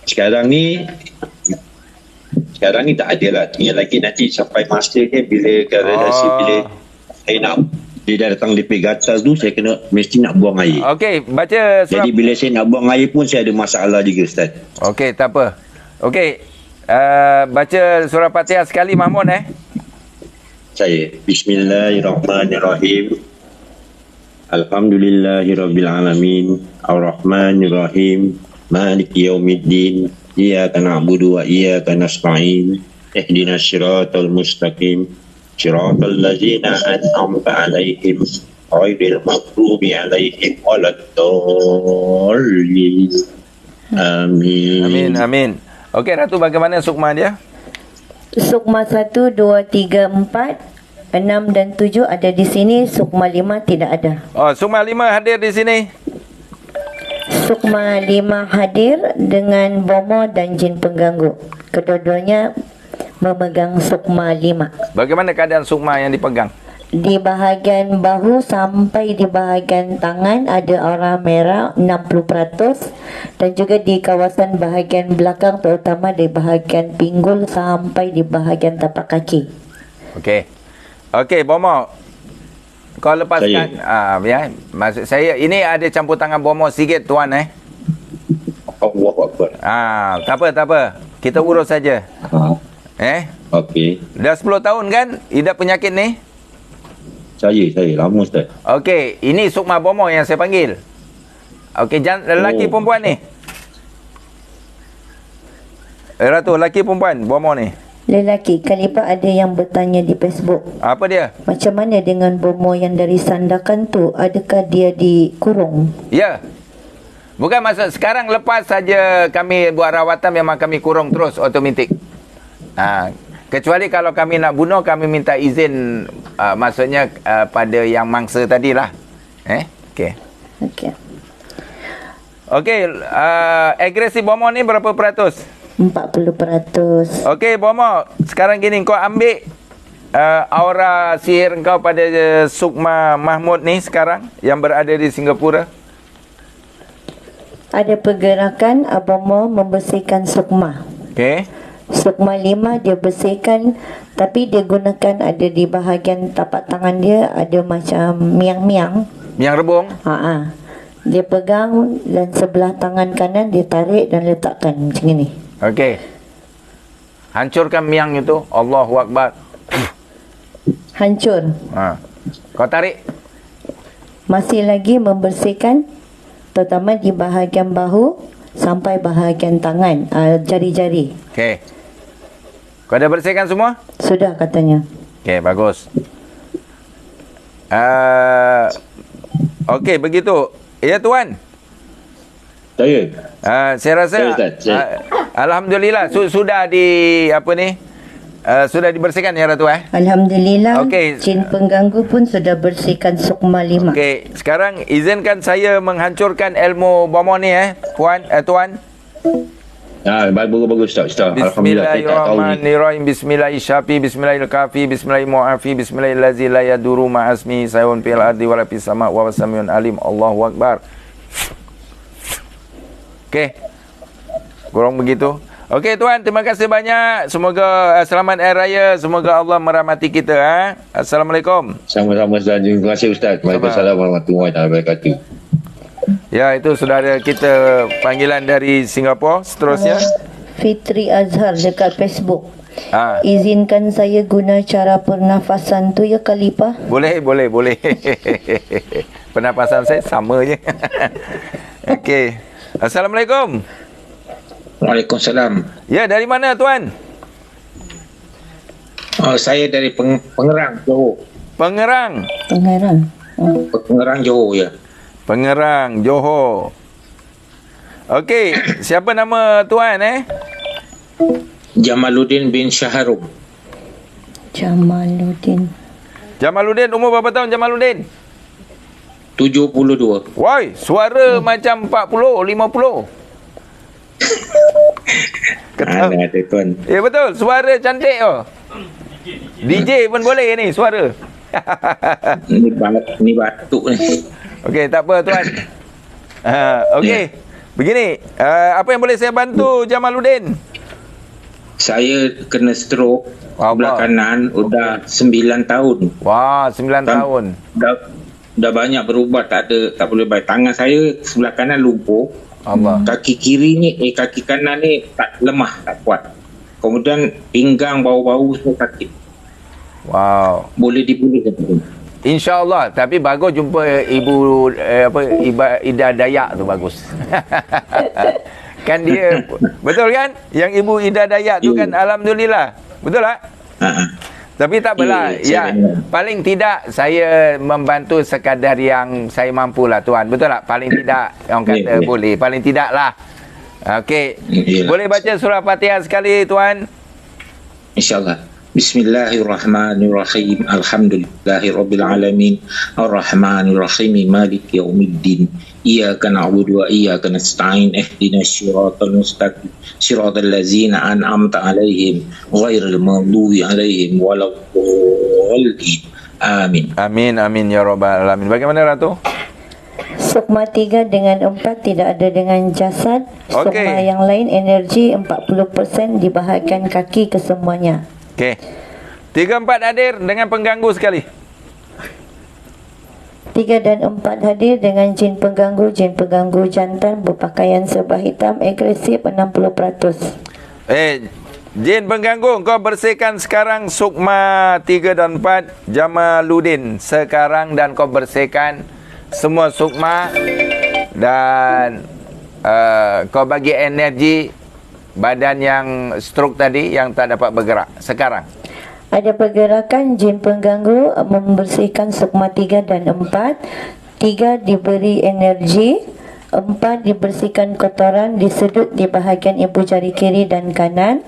Sekarang ni tak ada lah. Tinggal lagi nanti sampai masanya bila relasi bila saya nak dia dah datang lepih gatal tu, saya mesti nak buang air. Okey, baca surah. Jadi bila saya nak buang air pun saya ada masalah juga, Ustaz. Okey, tak apa. Okey, baca surah Fatihah sekali Mahmud Saya Bismillahirrahmanirrahim. Alhamdulillahirrabbilalamin. Ar-Rahmanirrahim. Maliki yaumiddin. Iyyaka na'budu wa iyyaka nasta'in. Ihdinas siratal mustaqim. Siratal ladzina an'amta 'alaihim ghairil maghdubi 'alaihim waladdallin. Amin. Amin. Okey Ratu, bagaimana sukma dia? Sukma 1, 2, 3, 4 6 dan 7 ada di sini. Sukma 5 tidak ada. Oh, sukma 5 hadir di sini. Sukma 5 hadir dengan bomo dan jin pengganggu. Kedua-duanya memegang sukma 5. Bagaimana keadaan sukma yang dipegang? Di bahagian bahu sampai di bahagian tangan ada aura merah 60%, dan juga di kawasan bahagian belakang, terutama di bahagian pinggul sampai di bahagian tapak kaki. Okey. Okey, Bomo. Kau lepaskan. Ya, maksud saya ini ada campur tangan Bomo sikit tuan Allahu Akbar. tak apa. Kita urus saja. Okey. Dah 10 tahun kan idap penyakit ni? Saya lama Ustaz. Okey, ini Sukma Bomo yang saya panggil. Okey, lelaki perempuan ni? Ratu, lelaki perempuan Bomo ni? Lelaki. Khalifah ada yang bertanya di Facebook. Apa dia? Macam mana dengan Bomo yang dari Sandakan tu? Adakah dia dikurung? Ya. Bukan maksud sekarang, lepas saja kami buat rawatan memang kami kurung terus automatik. Kecuali kalau kami nak bunuh, kami minta izin maksudnya pada yang mangsa tadilah. Okey. Okey, agresi Bomo ni berapa peratus? 40%. Okey Bomo, sekarang gini kau ambil aura sihir kau pada Sukma Mahmud ni sekarang yang berada di Singapura. Ada pergerakan Bomo membersihkan Sukma. Okey. Sukma 5 dia bersihkan, tapi dia gunakan ada di bahagian tapak tangan dia ada macam miang-miang. Miang rebung? Dia pegang dan sebelah tangan kanan dia tarik dan letakkan macam ni. Okey. Hancurkan miang itu. Allahu Akbar. Hancur. Kau tarik. Masih lagi membersihkan, terutama di bahagian bahu sampai bahagian tangan, jari-jari. Okey. Kau dah bersihkan semua? Sudah katanya. Okey, bagus. Okey, begitu. Ya Tuan. Saya. Saya rasa alhamdulillah sudah sudah dibersihkan ya Ratu Alhamdulillah. Jin pengganggu pun sudah bersihkan Sukma 5. Okey, sekarang izinkan saya menghancurkan ilmu Bomo ni Tuan. Bagus Ustaz. Bismillahirrahmanirrahim. Bismillahirrahmanirrahim. Bismillahirrahmanirrahim. Bismillahirrahmanirrahim. Bismillahirrahmanirrahim. La yaduru ma'asmi sayun fil ardi wala fis sama' wa wasamiun alim. Allahu Akbar. Okey. Kurang begitu. Okey Tuan, terima kasih banyak. Semoga selamat Hari Raya. Semoga Allah merahmati kita. Assalamualaikum. Sama-sama Ustaz. Terima kasih Ustaz. Waalaikumsalam warahmatullahi wabarakatuh. Ya, itu saudara kita panggilan dari Singapura. Seterusnya Fitri Azhar dekat Facebook. Izinkan saya guna cara pernafasan tu ya Khalifah. Boleh. Pernafasan saya sama je. Okey. Assalamualaikum. Waalaikumsalam. Ya, dari mana Tuan? Saya dari Pengerang, Johor. Pengerang, Johor ya. Pengerang, Johor. Okey, siapa nama Tuan Jamaluddin bin Syaharum. Jamaluddin, umur berapa tahun Jamaluddin? 72. Woi, suara macam 40, 50. Ada Tuan. Ya betul, suara cantik DJ pun boleh ni suara. Ni batuk ni. Okey, tak apa Tuan. Okey. Begini, apa yang boleh saya bantu Jamaluddin? Saya kena stroke sebelah kanan udah 9 tahun. Wah, 9 tahun. Dah banyak berubat, tak boleh baik. Tangan saya sebelah kanan lumpuh. Kaki kanan ni tak lemah, tak kuat. Kemudian pinggang, bau-bau semua sakit. Wow. Boleh dipulih. InsyaAllah. Tapi bagus jumpa ibu Ida Dayak tu bagus. Kan dia betul kan? Yang ibu Ida Dayak tu kan alhamdulillah. Betul tak? Tapi tak apalah. Paling tidak saya membantu sekadar yang saya mampulah Tuan. Betul tak? Paling tidak orang kata boleh. Paling tidak lah. Okey. Boleh baca surah Fatihah sekali Tuan? InsyaAllah. Bismillahirrahmanirrahim. Alhamdulillahirabbil alamin. Arrahmanirrahim. Maliki yaumiddin. Iyyaka na'budu wa iyyaka nasta'in. Ihdinas siratal mustaqim. Siratal ladzina an'amta 'alaihim ghairil maghdubi 'alaihim waladdallin. Amin. Amin ya rabbal alamin. Bagaimana Ratu? Sukma 3 dengan 4 tidak ada dengan jasad. Sukma yang lain energi 40% di bahagian kaki kesemuanya. Okey. 3-4 hadir dengan pengganggu sekali. 3 dan 4 hadir dengan jin pengganggu jantan berpakaian serba hitam agresif 60%. Jin pengganggu, kau bersihkan sekarang Sukma 3 dan 4 Jamaluddin sekarang, dan kau bersihkan semua Sukma, dan kau bagi energi badan yang stroke tadi yang tak dapat bergerak sekarang. Ada pergerakan jin pengganggu membersihkan Sukma 3 dan 4. 3 diberi energi, 4 dibersihkan kotoran di sudut di bahagian ibu jari kiri dan kanan.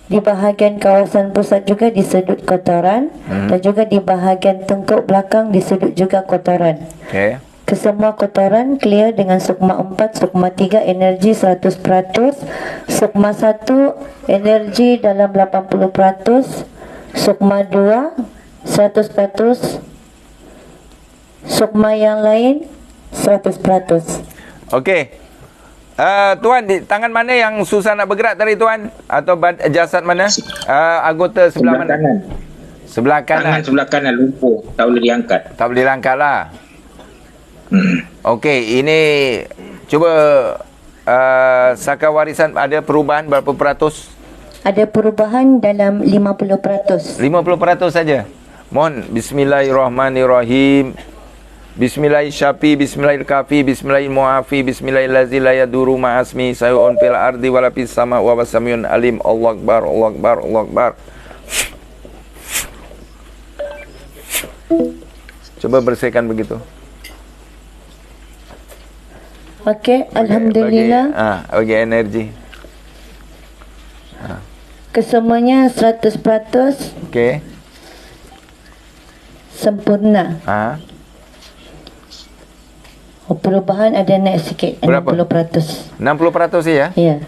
Di bahagian kawasan pusat juga di sudut kotoran, dan juga di bahagian tengkuk belakang di sudut juga kotoran. Okey. Kesemua kotoran clear dengan Sukma 4, Sukma 3 energi 100%, Sukma 1 energi dalam 80%, Sukma 2 100%, Sukma yang lain 100%. Okey. Tuan, di tangan mana yang susah nak bergerak tadi Tuan? Atau jasad mana? Anggota sebelah mana? Kanan. Sebelah kanan. Tangan sebelah kanan lumpuh, tak boleh diangkat. Tak boleh diangkat lah. Okey, ini cuba Saka Warisan ada perubahan berapa peratus? Ada perubahan dalam 50%. 50% saja. Mohon bismillahirrahmanirrahim. Bismillahirrahmanirrahim, bismillahirkafi, bismillahirmuafi, bismillahirlazi la yaduru ma'asmi sayu'un fil ardi wala fis sama wa wasamiun alim. Allahu akbar, Allahu akbar, Allahu akbar. Coba bersihkan begitu. Okey, alhamdulillah. Bagi energi. Kesemuanya 100%. Okey. Sempurna. Perubahan ada naik sikit. Berapa? 60%. 60% ya? Ya.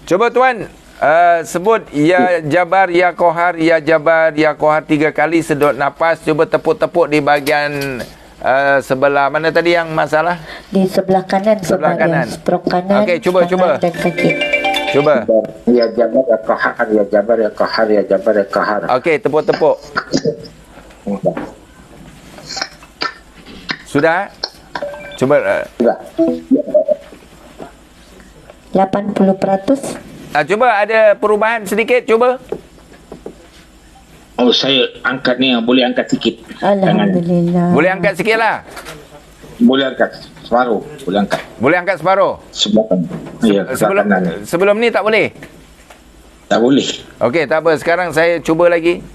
Coba Tuan sebut Ya Jabar, Ya Qahar, Ya Jabar, Ya Qahar 3 kali, sedut nafas. Cuba tepuk-tepuk di bahagian sebelah mana tadi yang masalah? Di sebelah kanan. Sebelah kanan. Stroke kanan. Okey, cuba. Dan kaki. Cuba. Ya Jabar, Ya Qahar, Ya Jabar, Ya Qahar, Ya Jabar, Ya Qahar. Okey, tepuk-tepuk. Sudah? Cuba. Sudah. 80%. Cuba ada perubahan sedikit, cuba. Oh, saya angkat ni, boleh angkat sikit. Alhamdulillah. Boleh angkat sikit lah. Boleh angkat separuh. Boleh angkat. Boleh angkat separuh. Sebelah kanan. Ya, sebelum ni tak boleh? Tak boleh. Okey, tak apa. Sekarang saya cuba lagi.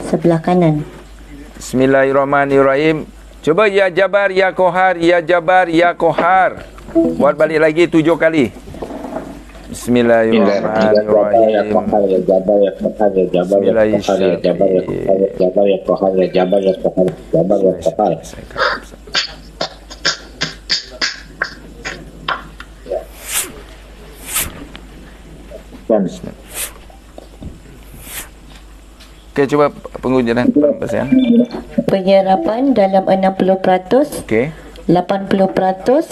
Sebelah kanan. Bismillahirrahmanirrahim. Cuba Ya Jabar, Ya Qahar, Ya Jabar, Ya Qahar. Buat balik lagi 7 kali. Bismillahirrahmanirrahim. Ya Qahar, Ya Jabar, Ya Qahar, Ya Jabar, Ya Qahar, Ya Jabar, Ya Jabar, Ya Qahar, Ya Jabar, Ya Qahar, Ya Jabar, Ya Qahar. Okey, cuba pengujian persen. Penyerapan dalam 60%. Okey. 80%.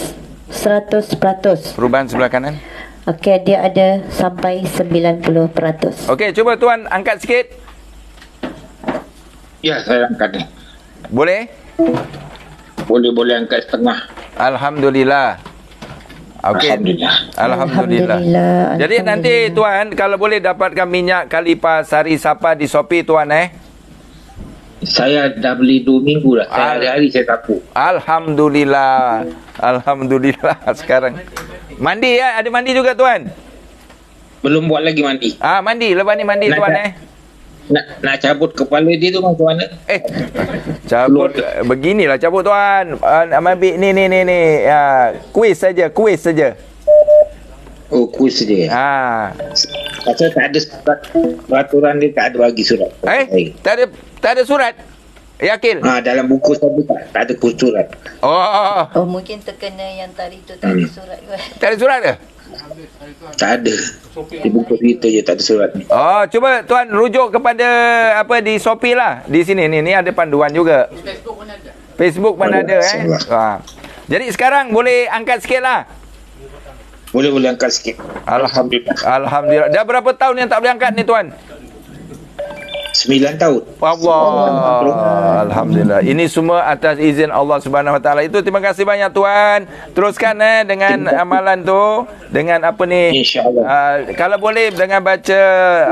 100%. Perubahan sebelah kanan. Okey, dia ada sampai 90%. Okey, cuba Tuan angkat sikit. Ya, saya angkat ni. Boleh? Boleh angkat setengah. Alhamdulillah. Okey. Alhamdulillah. Jadi nanti Tuan kalau boleh dapatkan minyak Kalipa Sari Sapa di Shopee Tuan Saya dah beli 2 minggu dah. Hari-hari saya tapu. Alhamdulillah. Alhamdulillah sekarang. Mandi ya? Ada mandi juga Tuan? Belum buat lagi mandi. Mandi. Lepas ni mandi Tuan Nak cabut kepala dia tu macam mana? Cabut beginilah cabut Tuan. Ambil ni. Kuis saja. Oh, kuis saja. Pasal tak ada surat. Peraturan dia tak ada bagi surat. Tak ada surat? Yakin? Dalam buku saya tak ada surat. Oh, mungkin terkena yang tadi tu tak ada surat ke? Tak ada surat ke? Tak ada. Di buku kita je tak ada surat ni. Cuba Tuan rujuk kepada di Shopee lah. Di sini ni ada panduan juga. Facebook mana ada Jadi sekarang boleh angkat sikit lah. Boleh angkat sikit. Alhamdulillah. Dah berapa tahun yang tak boleh angkat ni Tuan? 9 tahun. Allah. Alhamdulillah. Ini semua atas izin Allah Subhanahu Wa Taala. Itu terima kasih banyak tuan. Teruskan dengan amalan tu, dengan apa ni? Insya-Allah. Kalau boleh dengan baca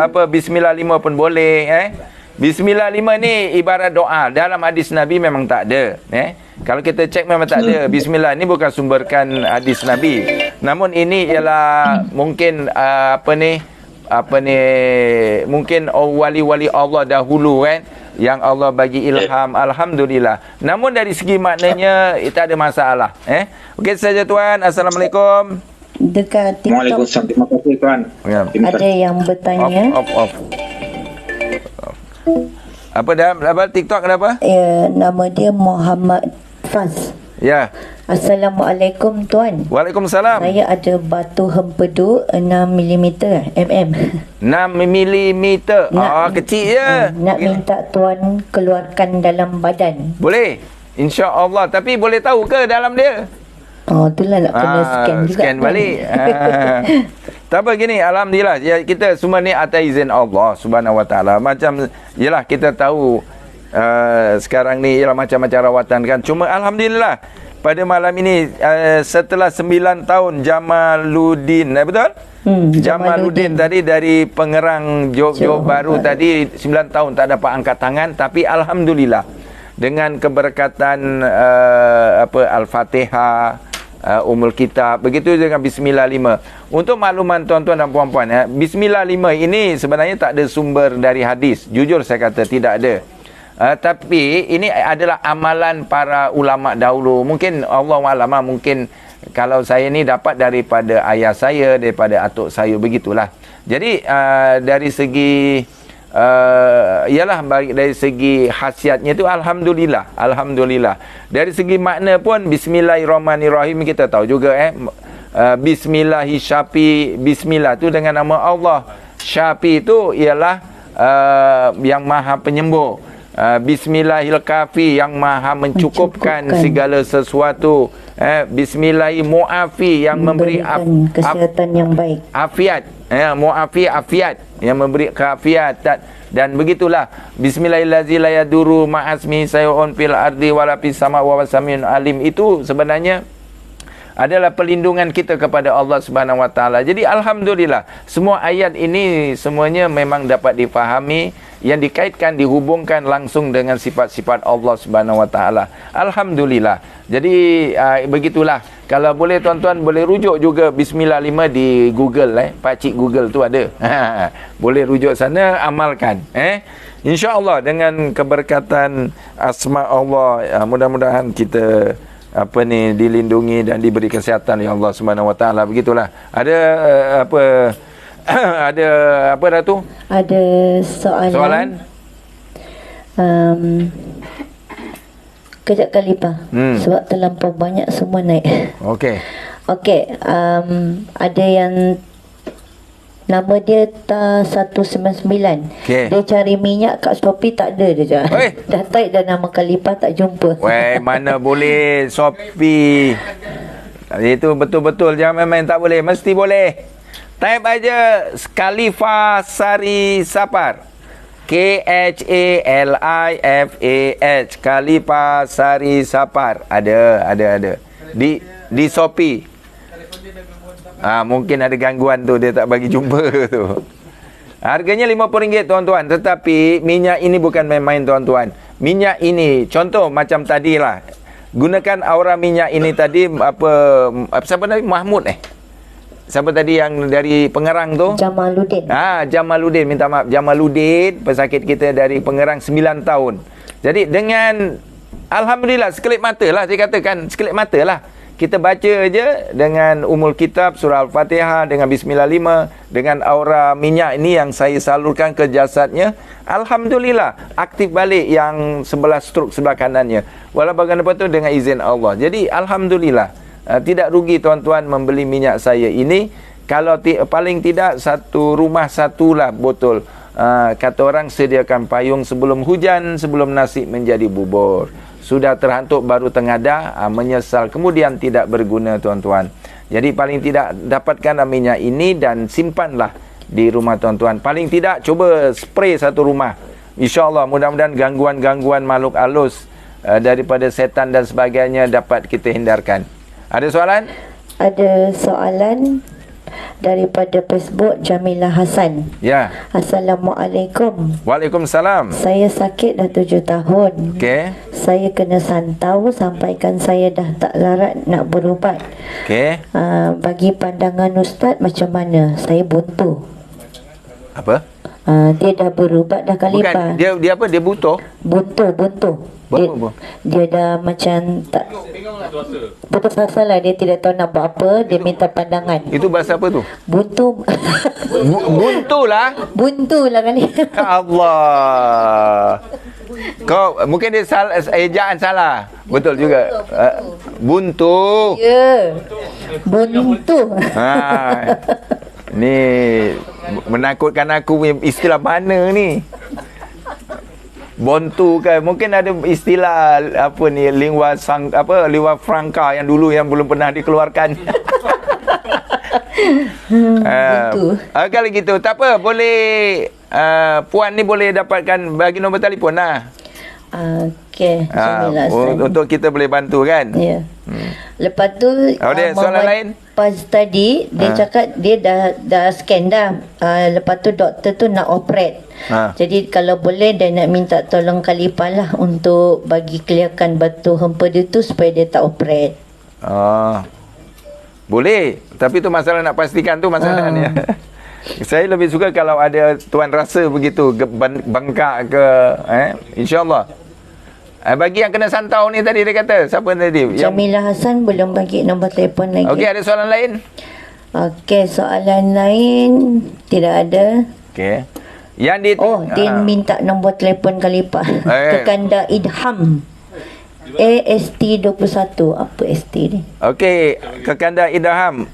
apa Bismillah 5 pun boleh Bismillah 5 ni ibarat doa. Dalam hadis Nabi memang tak ada Kalau kita cek memang tak ada. Bismillah ni bukan sumberkan hadis Nabi. Namun ini ialah mungkin mungkin wali-wali Allah dahulu yang Allah bagi ilham. Alhamdulillah. Namun dari segi maknanya tak ada masalah. Okey saja tuan. Assalamualaikum. Dekat TikTok. Waalaikumsalam. Terima kasih tuan. Ada yang bertanya. Off. Apa TikTok kenapa? Nama dia Muhammad Faz. Ya. Assalamualaikum tuan. Waalaikumsalam. Saya ada batu hempedu 6mm. 6 mm. Kecil je. Nak minta tuan keluarkan dalam badan. Boleh. InsyaAllah. Tapi boleh tahu ke dalam dia? Itulah nak kena scan juga. Scan balik. Tak apa gini, alhamdulillah. Kita semua ni atas izin Allah Subhanahu Wa Taala. Macam yalah kita tahu sekarang ni ialah macam-macam rawatan kan. Cuma alhamdulillah pada malam ini setelah 9 tahun Jamaluddin, betul? Jamaluddin tadi dari Pengerang Johor Bahru tadi 9 tahun tak dapat angkat tangan, tapi alhamdulillah dengan keberkatan Al-Fatihah, Ummul Kitab, begitu dengan Bismillah 5. Untuk makluman tuan-tuan dan puan-puan Bismillah 5 ini sebenarnya tak ada sumber dari hadis. Jujur saya kata tidak ada. Tapi ini adalah amalan para ulama dahulu. Mungkin Allahualam, mungkin kalau saya ni dapat daripada ayah saya, daripada atuk saya, begitulah. Jadi dari segi dari segi khasiatnya tu alhamdulillah. Dari segi makna pun Bismillahirrahmanirrahim kita tahu juga Bismillahi-Syafi. Bismillah tu dengan nama Allah. Syafi tu ialah yang maha penyembuh. Bismillahil-Kafi yang maha mencukupkan segala sesuatu. Bismillahi-Mu'afi yang memberi kesihatan yang baik. Afiat. Mu'afi afiat yang memberi keafiat. Dan begitulah Bismillahirrahmanirrahim la yaduru ma'asmi sayun fil ardi wala fis sama wa samiun alim. Itu sebenarnya adalah perlindungan kita kepada Allah Subhanahu Wa Taala. Jadi alhamdulillah semua ayat ini semuanya memang dapat difahami, yang dikaitkan, dihubungkan langsung dengan sifat-sifat Allah Subhanahu Wa Taala. Alhamdulillah. Jadi begitulah. Kalau boleh tuan-tuan boleh rujuk juga Bismillah 5 di Google Pakcik Google tu ada. Boleh rujuk sana, amalkan. InsyaAllah dengan keberkatan asma Allah, mudah-mudahan kita dilindungi dan diberi kesihatan oleh Allah Subhanahu Wa Taala. Begitulah. Ada ada apa dah tu? Ada soalan. Kejap kali Pak. Sebab terlampau banyak semua naik. Okey. Ada yang nama dia Ta199. Dia cari minyak kat Shopee, tak ada dia. Dah type dah nama Khalifah, tak jumpa. Mana boleh Shopee. Itu betul-betul, jangan main tak boleh, mesti boleh. Type aja Khalifah Sari Sapar. KHALIFAH, Khalifah Sari Sapar. Ada. Di Shopee. Mungkin ada gangguan tu, dia tak bagi jumpa tu. Harganya RM50 tuan-tuan. Tetapi minyak ini bukan main-main tuan-tuan. Minyak ini contoh macam tadilah. Gunakan aura minyak ini tadi siapa tadi? Mahmud siapa tadi yang dari Pengerang tu? Jamaluddin. Jamaluddin, minta maaf. Jamaluddin, pesakit kita dari Pengerang 9 tahun. Jadi dengan alhamdulillah sekelip mata lah, saya katakan sekelip mata lah. Kita baca je dengan Ummul Kitab, surah Al-Fatihah, dengan Bismillah 5, dengan aura minyak ini yang saya salurkan ke jasadnya. Alhamdulillah, aktif balik yang sebelah stroke sebelah kanannya. Walau bagaimanapun tu dengan izin Allah. Jadi alhamdulillah, tidak rugi tuan-tuan membeli minyak saya ini. Kalau paling tidak satu rumah satulah botol. Kata orang sediakan payung sebelum hujan, sebelum nasi menjadi bubur. Sudah terhantuk baru tengadah, menyesal kemudian tidak berguna tuan-tuan. Jadi paling tidak dapatkan minyak ini dan simpanlah di rumah tuan-tuan. Paling tidak cuba spray satu rumah. InsyaAllah mudah-mudahan gangguan-gangguan makhluk halus daripada setan dan sebagainya dapat kita hindarkan. Ada soalan? Ada soalan daripada Facebook Jamilah Hasan. Ya. Assalamualaikum. Waalaikumsalam. Saya sakit dah 7 tahun. Okey. Saya kena santau sampaikan saya dah tak larat nak berubat. Okey. Bagi pandangan Ustaz macam mana? Saya buntu. Apa? Dia dah berubat dah kali Bukan, dia apa? Dia butuh? Buntu. Dia dah macam tak putus asa lah. Dia tidak tahu nak buat apa. Dia minta pandangan. Itu bahasa apa tu? Buntu. Buntu lah. Buntu lah kali. Allah. Kau mungkin dia salah, ejaan salah. Betul juga. Buntu. Ya. Buntu. Ni menakutkan aku punya istilah mana ni? Bontu kan, mungkin ada istilah apa ni, lingua franca yang dulu yang belum pernah dikeluarkan. Kalau gitu tak apa, boleh puan ni boleh dapatkan, bagi nombor telefon lah. Okey, untuk kita boleh bantu kan. Ya. Lepas tu soalan lain. Pas tadi dia cakap dia dah scan dah. Lepas tu doktor tu nak operate. Jadi kalau boleh dia nak minta tolong Khalifah lah untuk bagi clearkan batu hempa dia tu supaya dia tak operate. Boleh, tapi tu masalah nak pastikan tu masalahnya. Saya lebih suka kalau ada tuan rasa begitu bengkak ke, insya-Allah. Bagi yang kena santau ni tadi dia kata, siapa tadi? Jamilah Hasan belum bagi nombor telefon lagi. Okey, ada soalan lain? Okey, soalan lain tidak ada. Okey. Yang dia minta nombor telefon Khalifah. Kekanda Idham. AST21. Apa ST ni? Okey, Kekanda Idham.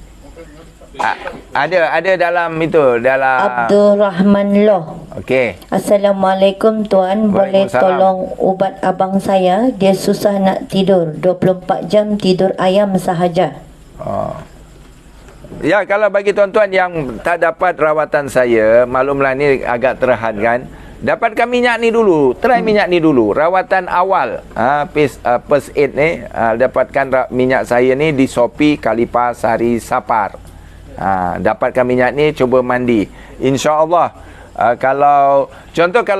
Ada dalam itu, dalam Abdul Rahman Loh. Okey. Assalamualaikum tuan, boleh tolong ubat abang saya, dia susah nak tidur, 24 jam tidur ayam sahaja. Ya, kalau bagi tuan-tuan yang tak dapat rawatan saya, maklumlah ni agak terhad kan. Dapatkan minyak ni dulu, try minyak ni dulu, rawatan awal. First aid ni, dapatkan minyak saya ni di Shopee Khalifah Sari Sapar. Dapatkan minyak ni, cuba mandi. InsyaAllah, kalau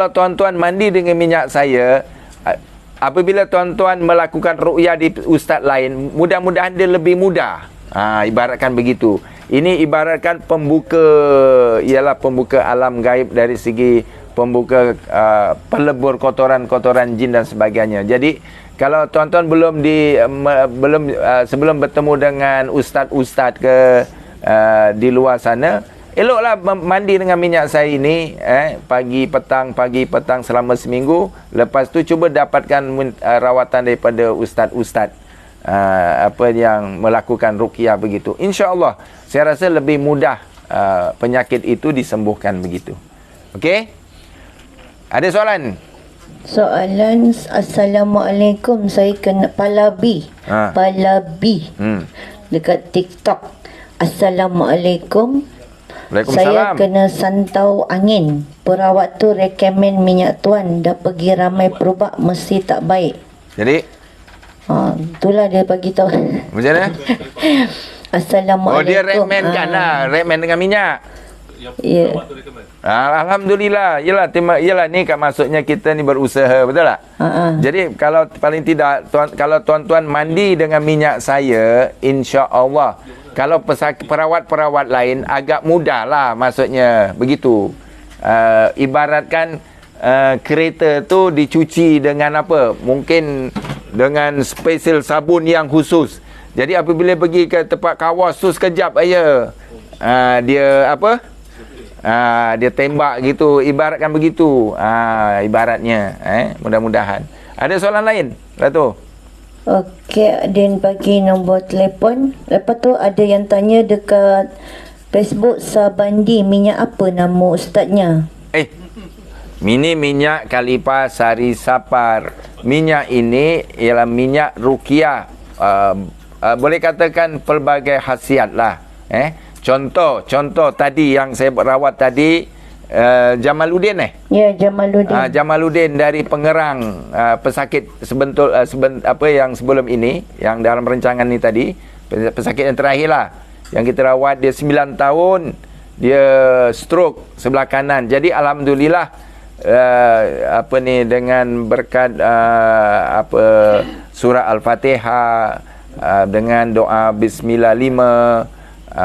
tuan-tuan mandi dengan minyak saya, apabila tuan-tuan melakukan ruqyah di ustaz lain, mudah-mudahan dia lebih mudah. Ibaratkan begitu. Ini ibaratkan pembuka, ialah pembuka alam gaib dari segi pembuka pelebur kotoran-kotoran jin dan sebagainya. Jadi kalau tuan-tuan sebelum bertemu dengan ustaz-ustaz ke di luar sana, eloklah mandi dengan minyak saya ini pagi petang selama seminggu. Lepas tu cuba dapatkan rawatan daripada ustaz-ustaz yang melakukan ruqyah begitu. InsyaAllah saya rasa lebih mudah penyakit itu disembuhkan begitu. Okey? Ada soalan? Assalamualaikum, saya kena Palabi dekat TikTok. Assalamualaikum. Saya kena santau angin. Perawat tu rekomen minyak tuan. Dah pergi ramai perubak, mesti tak baik. Jadi? Itulah dia bagi tahu. Macam mana? Assalamualaikum. Dia rekomenkan lah. Rekomen dengan minyak. Ya. Alhamdulillah. Yalah ni kan maksudnya kita ni berusaha, betul tak? Jadi kalau paling tidak kalau tuan-tuan mandi dengan minyak saya, insya-Allah. Kalau perawat-perawat lain agak mudah lah, maksudnya begitu. Ibaratkan kereta tu dicuci dengan apa? Mungkin dengan special sabun yang khusus. Jadi apabila pergi ke tempat kawas tu sekejap aja, dia apa? Dia tembak gitu, ibaratkan begitu. Ibaratnya, mudah-mudahan. Ada soalan lain, Dato'? Okey, Adin bagi nombor telefon. Lepas tu ada yang tanya dekat Facebook, Sabandi, minyak apa nama ustaznya? Ini minyak Khalifah Sari Sapar. Minyak ini ialah minyak ruqyah. Boleh katakan pelbagai khasiat lah. Contoh tadi yang saya rawat tadi, Jamaluddin Ya, Jamaluddin. Jamaluddin dari Pengerang, pesakit yang sebelum ini, yang dalam rancangan ni tadi, pesakit yang terakhir lah, yang kita rawat. Dia 9 tahun, dia stroke sebelah kanan. Jadi alhamdulillah dengan berkat surah Al-Fatihah, dengan doa Bismillah 5,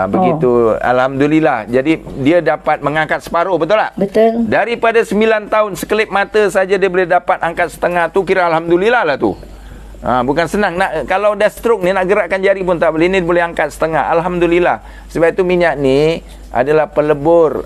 begitu, alhamdulillah. Jadi dia dapat mengangkat separuh, betul tak? Betul. Daripada 9 tahun, sekelip mata saja dia boleh dapat angkat setengah tu, kira alhamdulillah lah tu. Bukan senang. Kalau dah stroke ni, nak gerakkan jari pun tak boleh. Ni boleh angkat setengah, alhamdulillah. Sebab itu minyak ni adalah pelebur.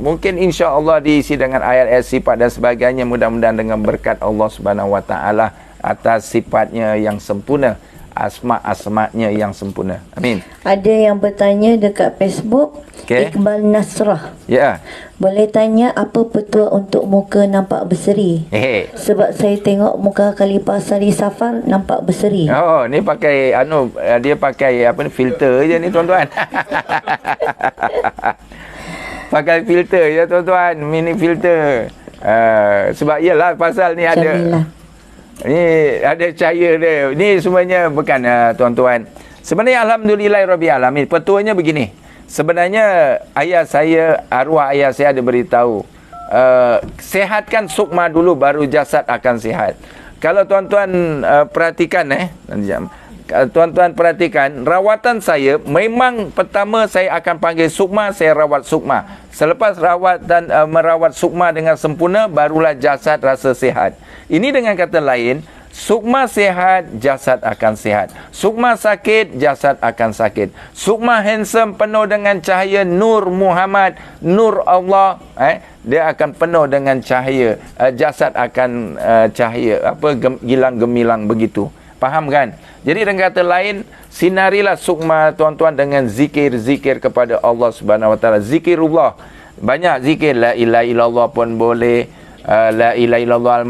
Mungkin insya-Allah diisi dengan ayat-ayat sifat dan sebagainya. Mudah-mudahan dengan berkat Allah Subhanahu Wa Taala atas sifatnya yang sempurna, asma-asma'nya yang sempurna. Amin. Ada yang bertanya dekat Facebook, Iqbal Nasrah. Ya. Boleh tanya apa petua untuk muka nampak berseri? Sebab saya tengok muka Khalifah Sari Safar nampak berseri. Oh, ni pakai dia pakai filter je ni tuan-tuan. Pakai filter je tuan-tuan, mini filter. Sebab iyalah pasal ni ada ni ada cahaya dia. Ni semuanya bukan tuan-tuan. Sebenarnya alhamdulillahirabbil alamin. Petuanya begini. Sebenarnya arwah ayah saya ada beritahu, sehatkan sukma dulu baru jasad akan sihat. Kalau tuan-tuan perhatikan tuan-tuan perhatikan, rawatan saya memang pertama saya akan panggil sukma, saya rawat sukma. Selepas merawat sukma dengan sempurna, barulah jasad rasa sihat. Ini dengan kata lain, sukma sihat, jasad akan sihat. Sukma sakit, jasad akan sakit. Sukma handsome, penuh dengan cahaya nur Muhammad, nur Allah, dia akan penuh dengan cahaya. Jasad akan cahaya, gilang gemilang begitu. Faham kan? Jadi dengan kata lain, sinarilah sukma tuan-tuan dengan zikir-zikir kepada Allah Subhanahu Wa Taala. Zikirullah. Banyak zikir, la ilaha illallah pun boleh. La ilaha illallah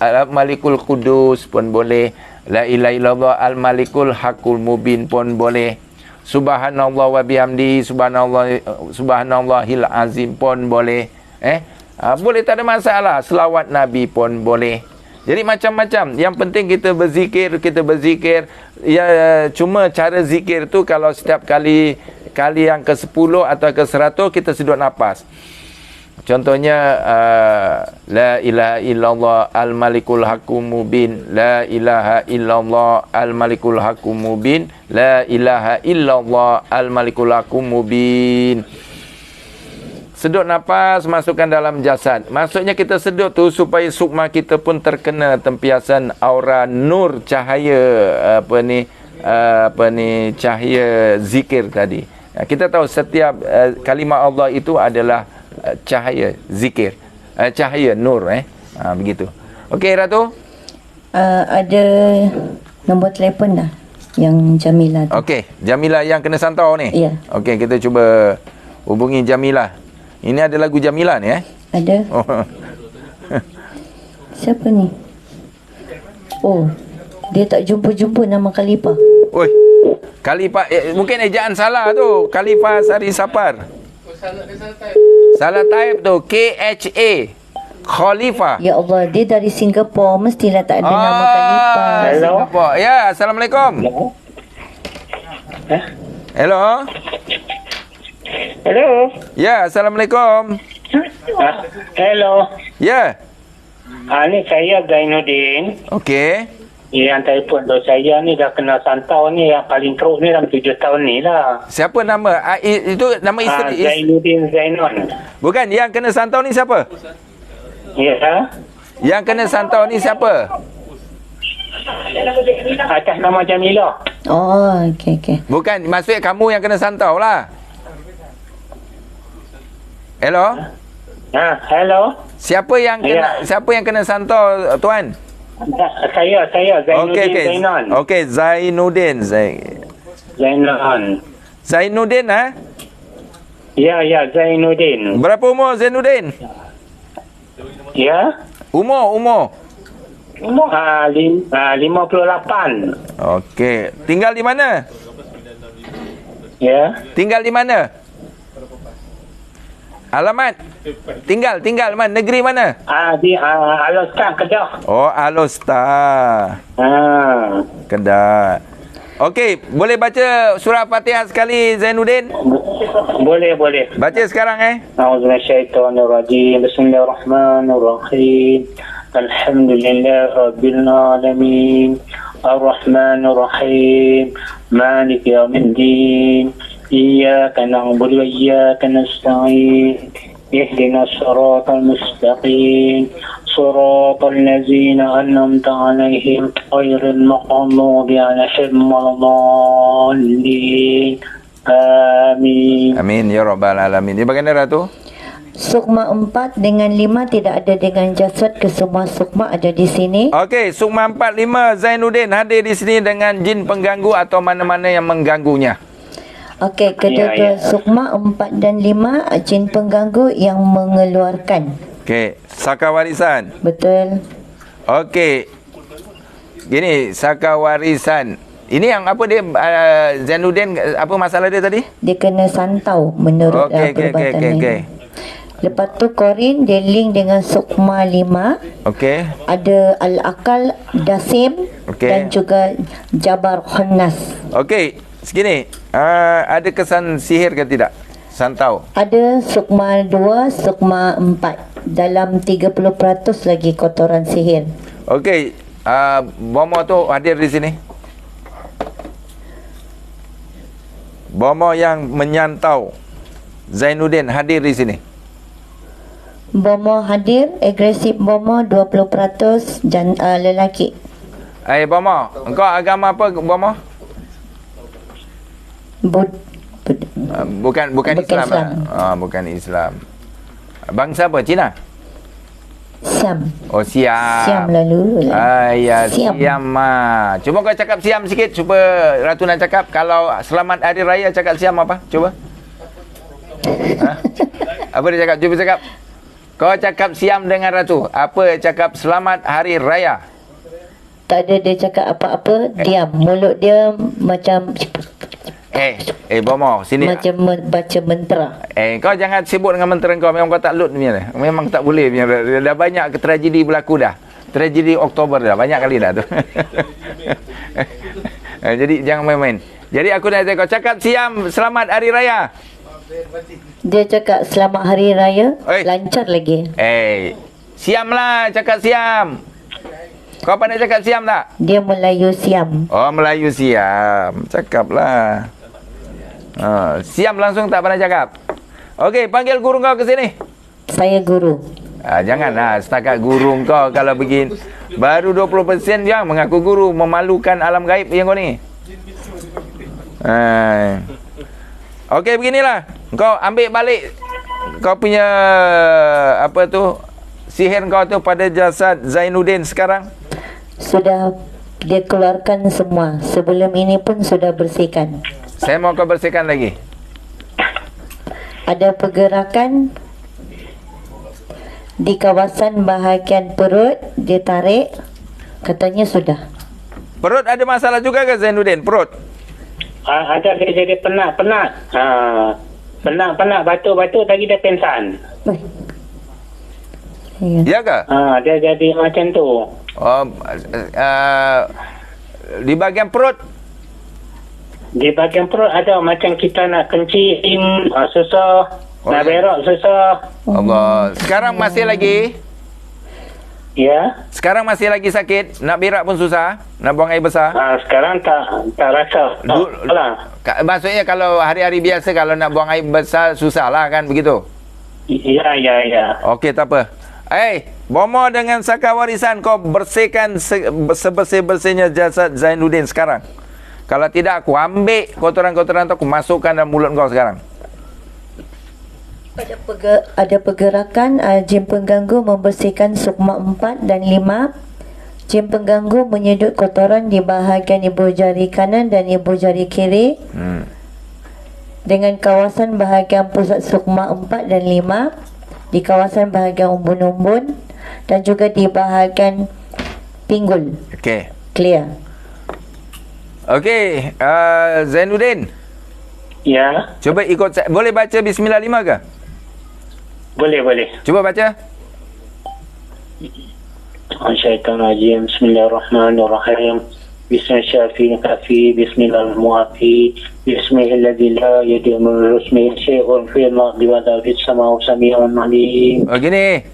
al-malikul qudus pun boleh. La ilaha illallah al-malikul hakul mubin pun boleh. Subhanallah wa bihamdi, subhanallahil azim pun boleh. Boleh, tak ada masalah. Selawat Nabi pun boleh. Jadi macam-macam. Yang penting kita berzikir. Ya, cuma cara zikir tu kalau setiap kali yang ke-10 atau ke-100 kita sedut nafas. Contohnya la ilaha illallah al-malikul hakum mubin, la ilaha illallah al-malikul hakum mubin, la ilaha illallah al-malikul hakum mubin. Sedut nafas, masukkan dalam jasad. Maksudnya kita sedut tu supaya sukma kita pun terkena tempiasan aura nur cahaya cahaya zikir tadi. Kita tahu setiap kalimah Allah itu adalah cahaya zikir, cahaya nur, begitu. Okey Ratu, ada nombor telefon dah yang Jamilah tu. Okey, Jamilah yang kena santau ni. Ya. Okey, kita cuba hubungi Jamilah. Ini ada lagu Jamilah ni Ada. Siapa ni? Oh, dia tak jumpa-jumpa nama Khalifah. Oi, Khalifah, mungkin ejaan salah tu. Khalifah Sari Safar. Salah type tu, KHA Khalifah. Ya Allah, dia dari Singapura, mestilah tak ada nama Khalifah. Hello. Singapura. Ya, Assalamualaikum. Hello. Hello. Ya, Assalamualaikum. Hello. Ya. Ni saya Zainuddin. Okey. Yang telefon tu saya ni dah kena santau ni, yang paling teruk ni dalam 7 tahun ni lah. Siapa nama? Itu nama isteri? Zainuddin Zainon. Bukan, yang kena santau ni siapa? Ya. Yang kena santau ni siapa? Atas nama Jamilah. Oh, okey. Bukan, maksudnya kamu yang kena santau lah. Hello? Hello. Siapa yang kena santau, tuan? Saya Zainuddin Zainon. Okey, Zainuddin. Zainuddin Ya, Zainuddin. Berapa umur Zainuddin? Ya. Umur? 58. Okey. Tinggal di mana? Ya. Tinggal di mana? Alamat. Tinggal mana? Negeri mana? Di Alostar, Kedah. Oh, Alostar. Kedah. Okey, boleh baca surah Fatihah sekali Zainuddin? Boleh. Baca sekarang A'udzubillahiminasyaitonirrajim. Bismillahirrahmanirrahim. Alhamdulillahirabbil alamin. Arrahmanirrahim. Maliki yaumiddin. إياك نعبد وإياك نستعين اهدنا الصراط المستقيم صراط الذين أنعمت عليهم غير المغضوب عليهم ولا الضالين آمين. Amin ya rabbal alamin. Di bagian Ratu? Sukma 4 dengan 5 tidak ada dengan jasad, kesemua sukma ada di sini. Okey, sukma 4, 5 Zainuddin hadir di sini dengan jin pengganggu atau mana-mana yang mengganggunya. Okey, kedua sukma 4 dan 5 jin pengganggu yang mengeluarkan. Okey, saka warisan. Betul. Okey. Gini, saka warisan. Ini yang apa dia Zainuddin, apa masalah dia tadi? Dia kena santau menurut perubatan ini. Lepas tu korin dia link dengan sukma 5. Okey. Ada al-akal dasim dan juga jabar khannas. Okey, segini. Ada kesan sihir ke tidak? Santau. Ada sukma 2, sukma 4. Dalam 30% lagi kotoran sihir. Okey, Bomo tu hadir di sini. Bomo yang menyantau Zainuddin hadir di sini. Bomo hadir, agresif Bomo 20% lelaki. Bomo, engkau agama apa Bomo? Bukan Islam. Bukan Islam. Bangsa apa? Cina? Siam. Oh, Siam. Siam lalu. Ya, Siam. Cuba kau cakap Siam sikit. Cuba Ratu nak cakap. Kalau selamat hari raya cakap Siam apa? Cuba. Apa dia cakap? Cuba cakap. Kau cakap Siam dengan Ratu. Apa cakap selamat hari raya? Tak ada dia cakap apa-apa. Diam. Mulut dia macam... Bomo, sini. Macam baca mentera. Kau jangan sibuk dengan mentera kau. Memang kau tak load punya. Memang tak boleh punya. Dah banyak tragedi berlaku dah. Tragedi Oktober dah. Banyak kali dah tu. Jadi jangan main-main. Jadi aku nak kau cakap Siam selamat hari raya. Dia cakap selamat hari raya. Lancar lagi. Siam lah cakap Siam. Kau pandai cakap Siam tak? Dia Melayu Siam. Oh, Melayu Siam. Cakaplah. Siam langsung tak pandai cakap. Okey, panggil guru kau ke sini. Saya guru. Janganlah setakat guru kau kalau begini. Baru 20% yang mengaku guru, memalukan alam gaib yang kau ni. Okey, beginilah. Kau ambil balik kau punya apa tu sihir kau tu pada jasad Zainuddin sekarang. Sudah dia keluarkan semua. Sebelum ini pun sudah bersihkan. Saya mau kau bersihkan lagi. Ada pergerakan di kawasan bahagian perut, dia tarik. Katanya sudah. Perut ada masalah juga ke Zainuddin? Perut? Ada, dia jadi penat. Penat, batuk-batuk tadi dia pingsan. Ya ke? Dia jadi macam tu. Di bahagian perut? Di bahagian perut ada macam kita nak kencing, susah. Nak berak, susah. Allah. Sekarang masih lagi? Ya. Sekarang masih lagi sakit? Nak berak pun susah? Nak buang air besar? Sekarang tak rasa. Maksudnya kalau hari-hari biasa kalau nak buang air besar susah lah kan begitu? Ya. Okey, tak apa. Bomo dengan saka warisan kau bersihkan sebersih-bersihnya jasad Zainuddin sekarang. Kalau tidak aku ambil kotoran-kotoran tu aku masukkan dalam mulut kau sekarang. Ada pergerakan jin pengganggu membersihkan sukma 4 dan 5. Jin pengganggu menyedut kotoran di bahagian ibu jari kanan dan ibu jari kiri. Dengan kawasan bahagian pusat sukma 4 dan 5, di kawasan bahagian umbun-umbun dan juga di bahagian pinggul. Okey. Clear. Okey, Zainuddin. Ya. Cuba ikut, boleh baca Bismillah 5 ke? Boleh. Cuba baca. Syaitanirrajim. Bismillahirrahmanirrahim. Bismillahirrahmanirrahim. Kafi. Bismillahirrahmanirrahim. Bismillahirrahmanirrahim. La yadimu rusmi syai'un fil ardi wa la fis sama'i sami'un alim. Oh, gini.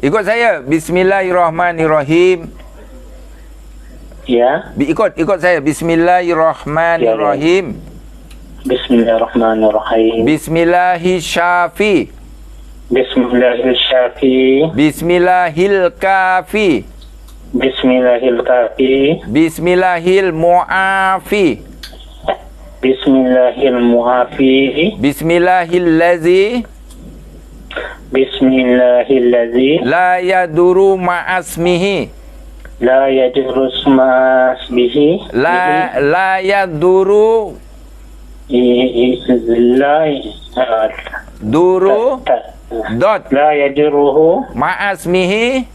Ikut saya. Bismillahirrahmanirrahim. Ya. Ikut saya. Bismillahirrahmanirrahim. Bismillahirrahmanirrahim. Bismillahirrahmanirrahim. Bismillahirrahmanirrahim. Bismillahilkafi. Bismillahilkafi. Bismillahilmu'afi. Bismillahilmu'afi. Bismillahillazi. Bismillahillazi. La yaduru ma'asmihi. La yadurru ma'asmihi. La yaduru. Duru. Dot. La yadurruhu. Ma'asmihi.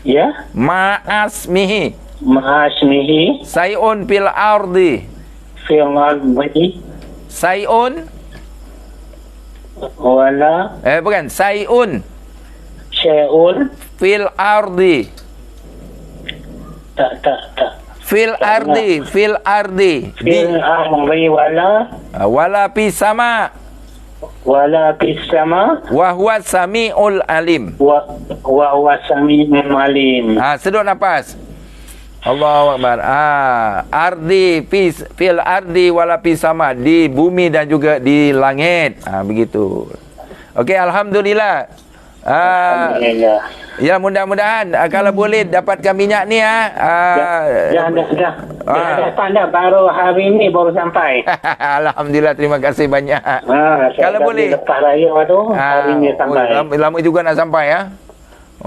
Ya. Ma'asmihi. Ma'asmihi. Say'un fil ardi. Fil ardi. Say'un. Wala. Bukan. Say'un. Syai'un. Fil ardi. Tak. Fil ardi. Fil ardi Wala fis sama. Wala fis sama. Wa huwa samiul alim. Wa huwa samiul alim. Sedut nafas. Allahu akbar. Ardi fil ardi wala fis sama, di bumi dan juga di langit. Begitu. Okey, alhamdulillah. Alhamdulillah. Ya, mudah-mudahan kalau boleh dapatkan minyak ni Dah pandai baru hari ni baru sampai. Alhamdulillah, terima kasih banyak. Kalau boleh lepas raya tu hari ni sampai. Lama juga nak sampai ya.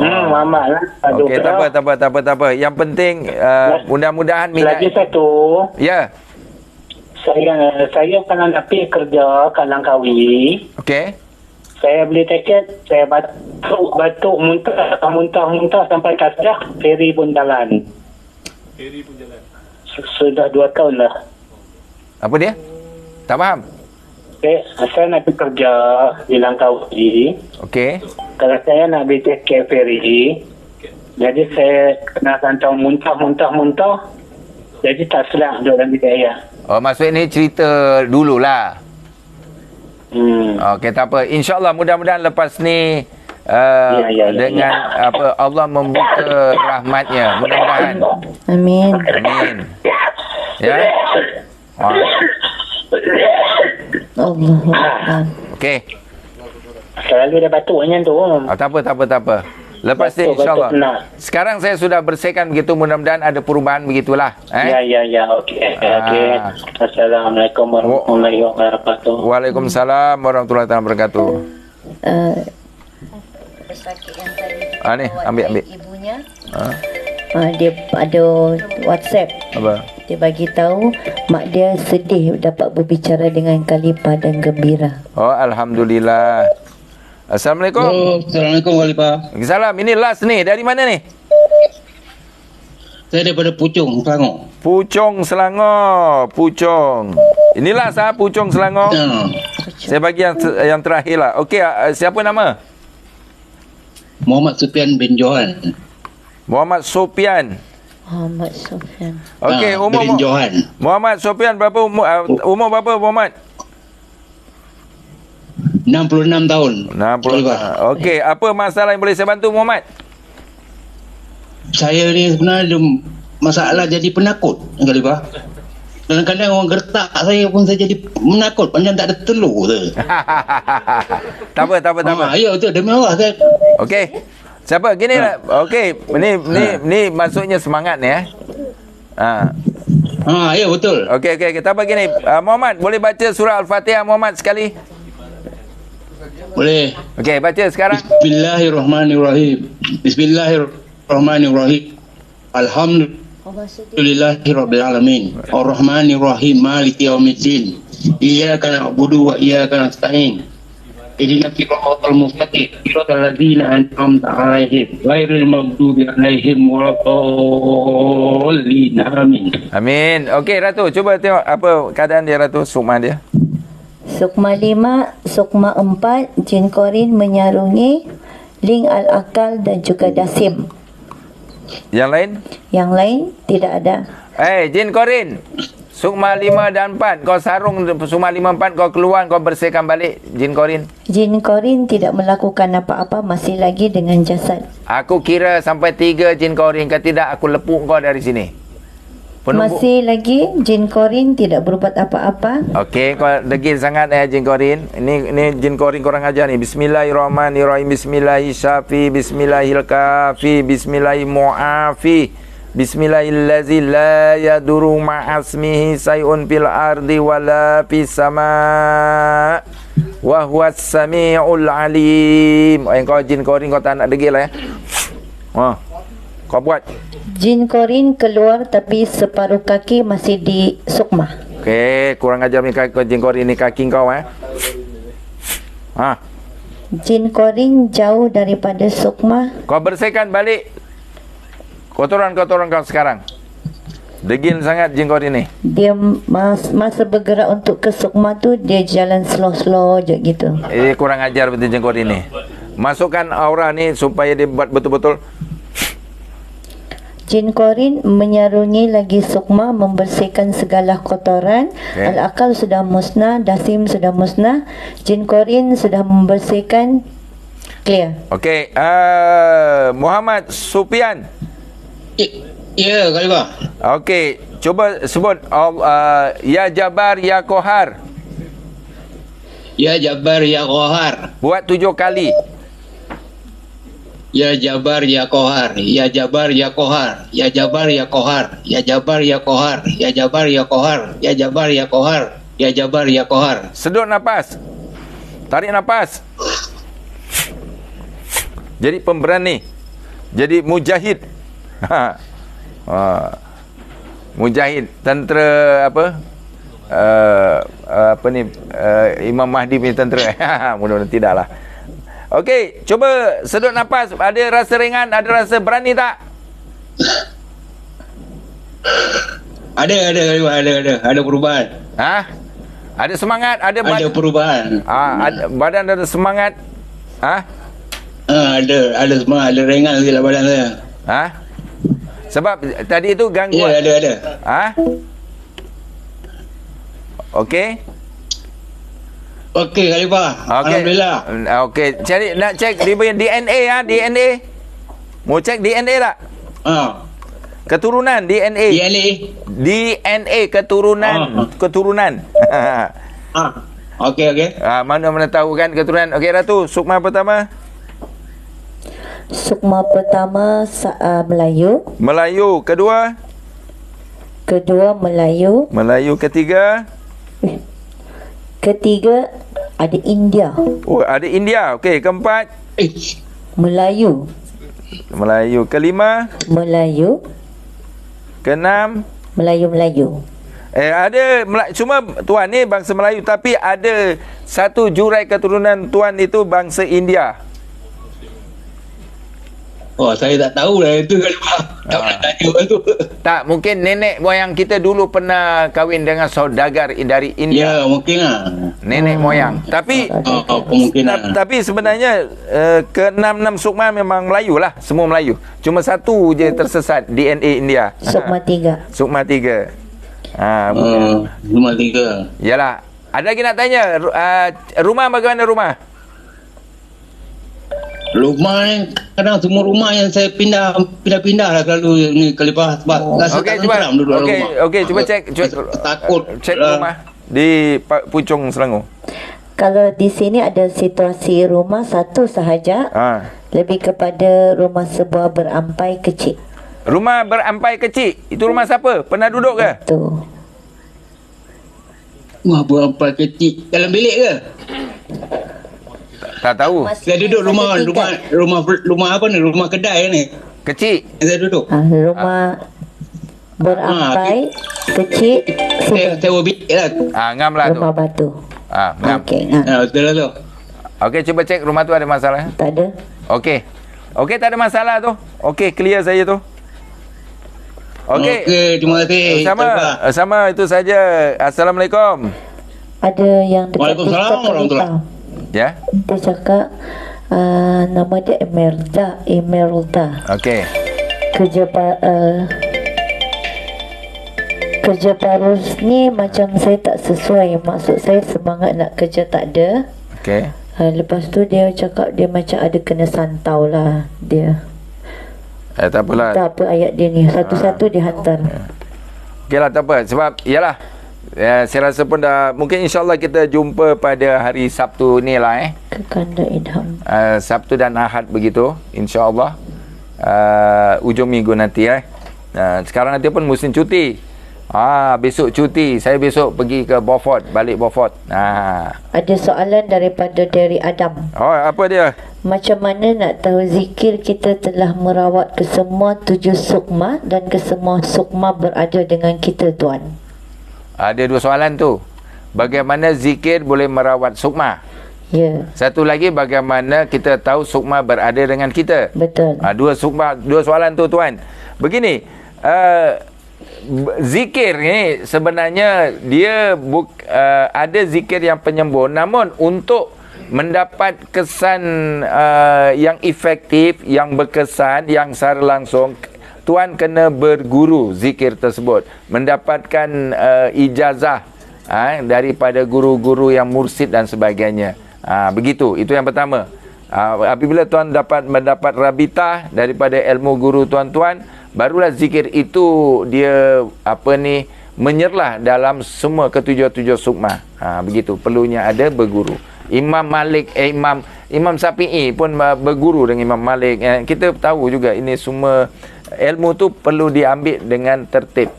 Lama lah. Okey, tak apa. Yang penting mudah-mudahan minyak. Lagi satu. Ya. Saya kalau nak pergi kerja kat Langkawi. Okey. Saya beli tiket, saya batuk muntah sampai Kasdah, feri pun jalan. Sudah 2 tahun lah. Apa dia? Tak faham. Saya nak pergi kerja di Langkawi. Okey. Kalau saya nak beli tiket feri, jadi saya kena kantau muntah. Jadi tak selak dalam bidaya. Oh, maksud ni cerita dululah. Okey, tak apa. InsyaAllah mudah-mudahan lepas ni dengan Allah membuka rahmatnya. Mudah-mudahan. Amin. Ya. Allah Akbar. Okey. Selalu dah batuknya tu. Tak apa. Lepas ni insyaAllah. Sekarang saya sudah bersihkan begitu. Mudah-mudahan ada perubahan begitulah. Ya. Okey. Assalamualaikum warahmatullahi wabarakatuh. Waalaikumsalam warahmatullahi wabarakatuh. Pesakit yang tadi ni ambil ibunya. Dia ada WhatsApp. Apa? Dia bagi tahu mak dia sedih dapat berbicara dengan Khalifah dan gembira. Oh, alhamdulillah. Assalamualaikum. Assalamualaikum Khalifah. Salam. Ini last ni. Dari mana ni? Saya daripada Puchong, Selangor. Puchong. Inilah Puchong, Selangor. Saya bagi yang terakhir lah. Okey, siapa nama? Muhammad Sofian bin Johan. Okey, umur bin Johan. Muhammad Sofian berapa umur berapa Muhammad? 66 tahun. 66. Okey, apa masalah yang boleh saya bantu Muhammad? Saya ni sebenarnya ada masalah jadi penakut, Khalifah. Kadang-kadang orang gertak saya pun saya jadi menakut, macam tak ada telur tu. Tak apa. Ya, betul. Demi Allah saya. Okey. Siapa? Gini lah. Okey. Ni maksudnya semangat ni ya. Ya, betul. Okey. Kita begini. Muhammad, boleh baca surah Al-Fatihah Muhammad sekali? Boleh. Okey, baca sekarang. Bismillahirrahmanirrahim. Alhamdulillahirabbil alamin. Arrahmanirrahim. Maliki yaumiddin. Iyyaka na'budu wa iyyaka nasta'in. Ihdinas siratal mustaqim. Siratal ladzina an'amta 'alaihim ghairil maghdubi 'alaihim waladdallin. Amin. Amin. Okey Ratu, cuba tengok apa keadaan dia Ratu, sukma dia. Sukma 5, Sukma 4, Jin Korin menyarungi Ling Al-Akal dan juga Dasim. Yang lain? Yang lain tidak ada. Jin Korin, Sukma 5 dan 4, kau sarung Sukma 5, 4, kau keluar, kau bersihkan balik Jin Korin. Jin Korin tidak melakukan apa-apa, masih lagi dengan jasad. Aku kira sampai 3 Jin Korin, kalau tidak aku lepuk kau dari sini. Masih lagi Jin Korin tidak berbuat apa-apa. Okey, kau degil sangat Jin Korin. Ini Jin Korin korang ajar ni. Bismillahirrahmanirrahim. Bismillahirrahmanirrahim. Bismillahirkafi. Bismillahirmu'afi. Bismillahillazi la yaduru ma'asmihi say'un fil ardi wala fis sama' wa huwas sami'ul alim. Kau Jin Korin kau tak nak degil lah kau buat. Jin Korin keluar tapi separuh kaki masih di Sukma. Okey, kurang ajar ni Jin Korin ni kaki kau Jin Korin jauh daripada Sukma. Kau bersihkan balik kotoran-kotoran kau sekarang. Degil sangat Jin Korin ni. Dia masa bergerak untuk ke Sukma tu dia jalan slow-slow je gitu. Kurang ajar betul Jin Korin ni. Masukkan aura ni supaya dia buat betul-betul. Jin Korin menyarungi lagi Sukma, membersihkan segala kotoran. Al-Akal sudah musnah, Dasim sudah musnah, Jin Korin sudah membersihkan. Clear. Okey, Muhammad Sufian. Ya, Khalifah. Okey, cuba sebut Ya Jabbar Ya Qahar. Ya Jabbar Ya Qahar. Buat 7 kali. Ya Jabbar Ya Qahar, Ya Jabbar Ya Qahar, Ya Jabbar Ya Qahar, Ya Jabbar Ya Qahar, Ya Jabbar Ya Qahar, Ya Jabbar Ya Qahar, Ya Jabbar Ya Qahar. Sedut nafas. Tarik nafas. Jadi pemberani. Jadi mujahid. Mujahid, tentera apa? Imam Mahdi punya tentera. Mudah-mudahan tidaklah. Okey, cuba sedut nafas. Ada rasa ringan, ada rasa berani tak? Ada perubahan. Ada semangat, ada perubahan. Badan ada semangat. Ada semangat, ada ringan lagi lah badan saya. Sebab tadi itu gangguan. Ya, ada. Okey. Okey, Khalifah. Alhamdulillah. Okey, nak cek dia punya DNA DNA. Mau cek DNA tak? Keturunan DNA. DNA keturunan. Okey. Mana tahu kan keturunan. Okey, Ratu, Sukma pertama. Sukma pertama Melayu. Melayu. Kedua Melayu. Melayu. Ketiga ada India. Ada India. Okey, keempat Melayu. Kelima Melayu. Keenam Melayu. Ada cuma tuan ni bangsa Melayu, tapi ada satu jurai keturunan tuan itu bangsa India. Saya tak tahu lah itu, Khalifah. Tak pernah tanya tu. Tak, mungkin nenek moyang kita dulu pernah kahwin dengan saudagar dari India. Ya, mungkin lah. Nenek moyang. Tapi kemungkinan. Tapi sebenarnya ke-6 Sukma memang Melayu lah, semua Melayu. Cuma satu je tersesat DNA India. Sukma 3. Sukma 3. Sukma 3. Yalah. Ada lagi nak tanya, rumah bagaimana rumah? Rumah ni kadang semua rumah yang saya pindah lah selalu ni, Khalifah, sebab rasa tak tenteram duduk dalam rumah. Okey, cuba cek takut cek rumah di Puchong, Selangor. Kalau di sini ada situasi rumah satu sahaja, lebih kepada rumah sebuah berampai kecil. Rumah berampai kecil, itu rumah siapa? Pernah duduk ke? Betul. Rumah berampai kecil dalam bilik ke? Tak tahu. Saya duduk rumah apa ni? Rumah kedai ni. Kecil. Saya duduk. Rumah berampai kecil. Sewa bilik lah. Ngam lah tu. Rumah batu. Ngam. Okey. Betul lah tu. Okey, cuba cek rumah tu ada masalah? Tak ada. Okey, tak ada masalah tu. Okey, clear saya tu. Okey. Okey, terima kasih. Sama itu saja. Assalamualaikum. Ada yang dekat Waalaikumsalam warahmatullahi. Ya. Dia cakap nama dia Emeralda. Okey. Kerja baru ni macam saya tak sesuai. Maksud saya semangat nak kerja tak ada. Okey. Lepas tu dia cakap dia macam ada kena santau lah dia. Tak apalah. Tak apa ayat dia ni. Satu-satu dia hantar. Okeylah, tak apa. Sebab yalah, saya rasa pun dah, mungkin insyaAllah kita jumpa pada hari Sabtu ni lah Kekanda Idham. Sabtu dan Ahad begitu, insyaAllah. Ujung minggu nanti sekarang nanti pun musim cuti. Besok cuti. Saya besok pergi ke Beaufort, balik Beaufort. Ada soalan daripada Dari Adam. Apa dia? Macam mana nak tahu zikir kita telah merawat ke semua 7 sukma dan ke semua sukma berada dengan kita, Tuan? Ada 2 soalan tu. Bagaimana zikir boleh merawat sukma? Ya. Satu lagi, bagaimana kita tahu sukma berada dengan kita? Betul. Dua soalan tu, Tuan. Begini, zikir ni sebenarnya dia ada zikir yang penyembuh, namun untuk mendapat kesan yang efektif, yang berkesan, yang secara langsung, Tuan kena berguru zikir tersebut, mendapatkan ijazah daripada guru-guru yang mursyid dan sebagainya. Begitu, itu yang pertama. Apabila Tuan mendapat rabitah daripada ilmu guru tuan-tuan, barulah zikir itu dia menyerlah dalam semua ketujuh-tujuh sukma. Begitu, perlunya ada berguru. Imam Malik, Imam Syafi'i pun berguru dengan Imam Malik. Kita tahu juga ini semua ilmu tu perlu diambil dengan tertib.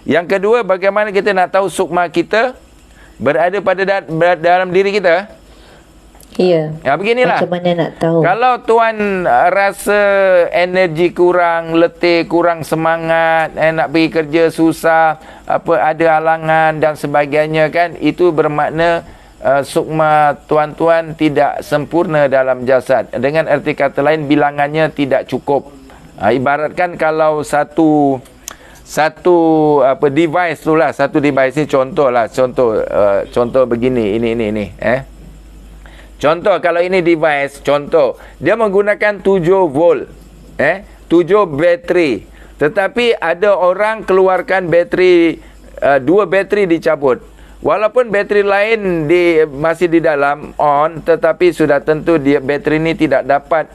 Yang kedua, bagaimana kita nak tahu sukma kita berada dalam diri kita? Ya. Beginilah. Macam mana nak tahu? Kalau Tuan rasa energi kurang, letih, kurang semangat, nak pergi kerja susah, ada halangan dan sebagainya kan, itu bermakna sukma tuan-tuan tidak sempurna dalam jasad. Dengan erti kata lain, bilangannya tidak cukup. Ibaratkan kalau satu device tu lah, satu device ni contoh begini, ini contoh, kalau ini device, contoh dia menggunakan 7 volt 7 bateri, tetapi ada orang keluarkan bateri 2 bateri dicabut. Walaupun bateri lain masih di dalam on, tetapi sudah tentu bateri ini tidak dapat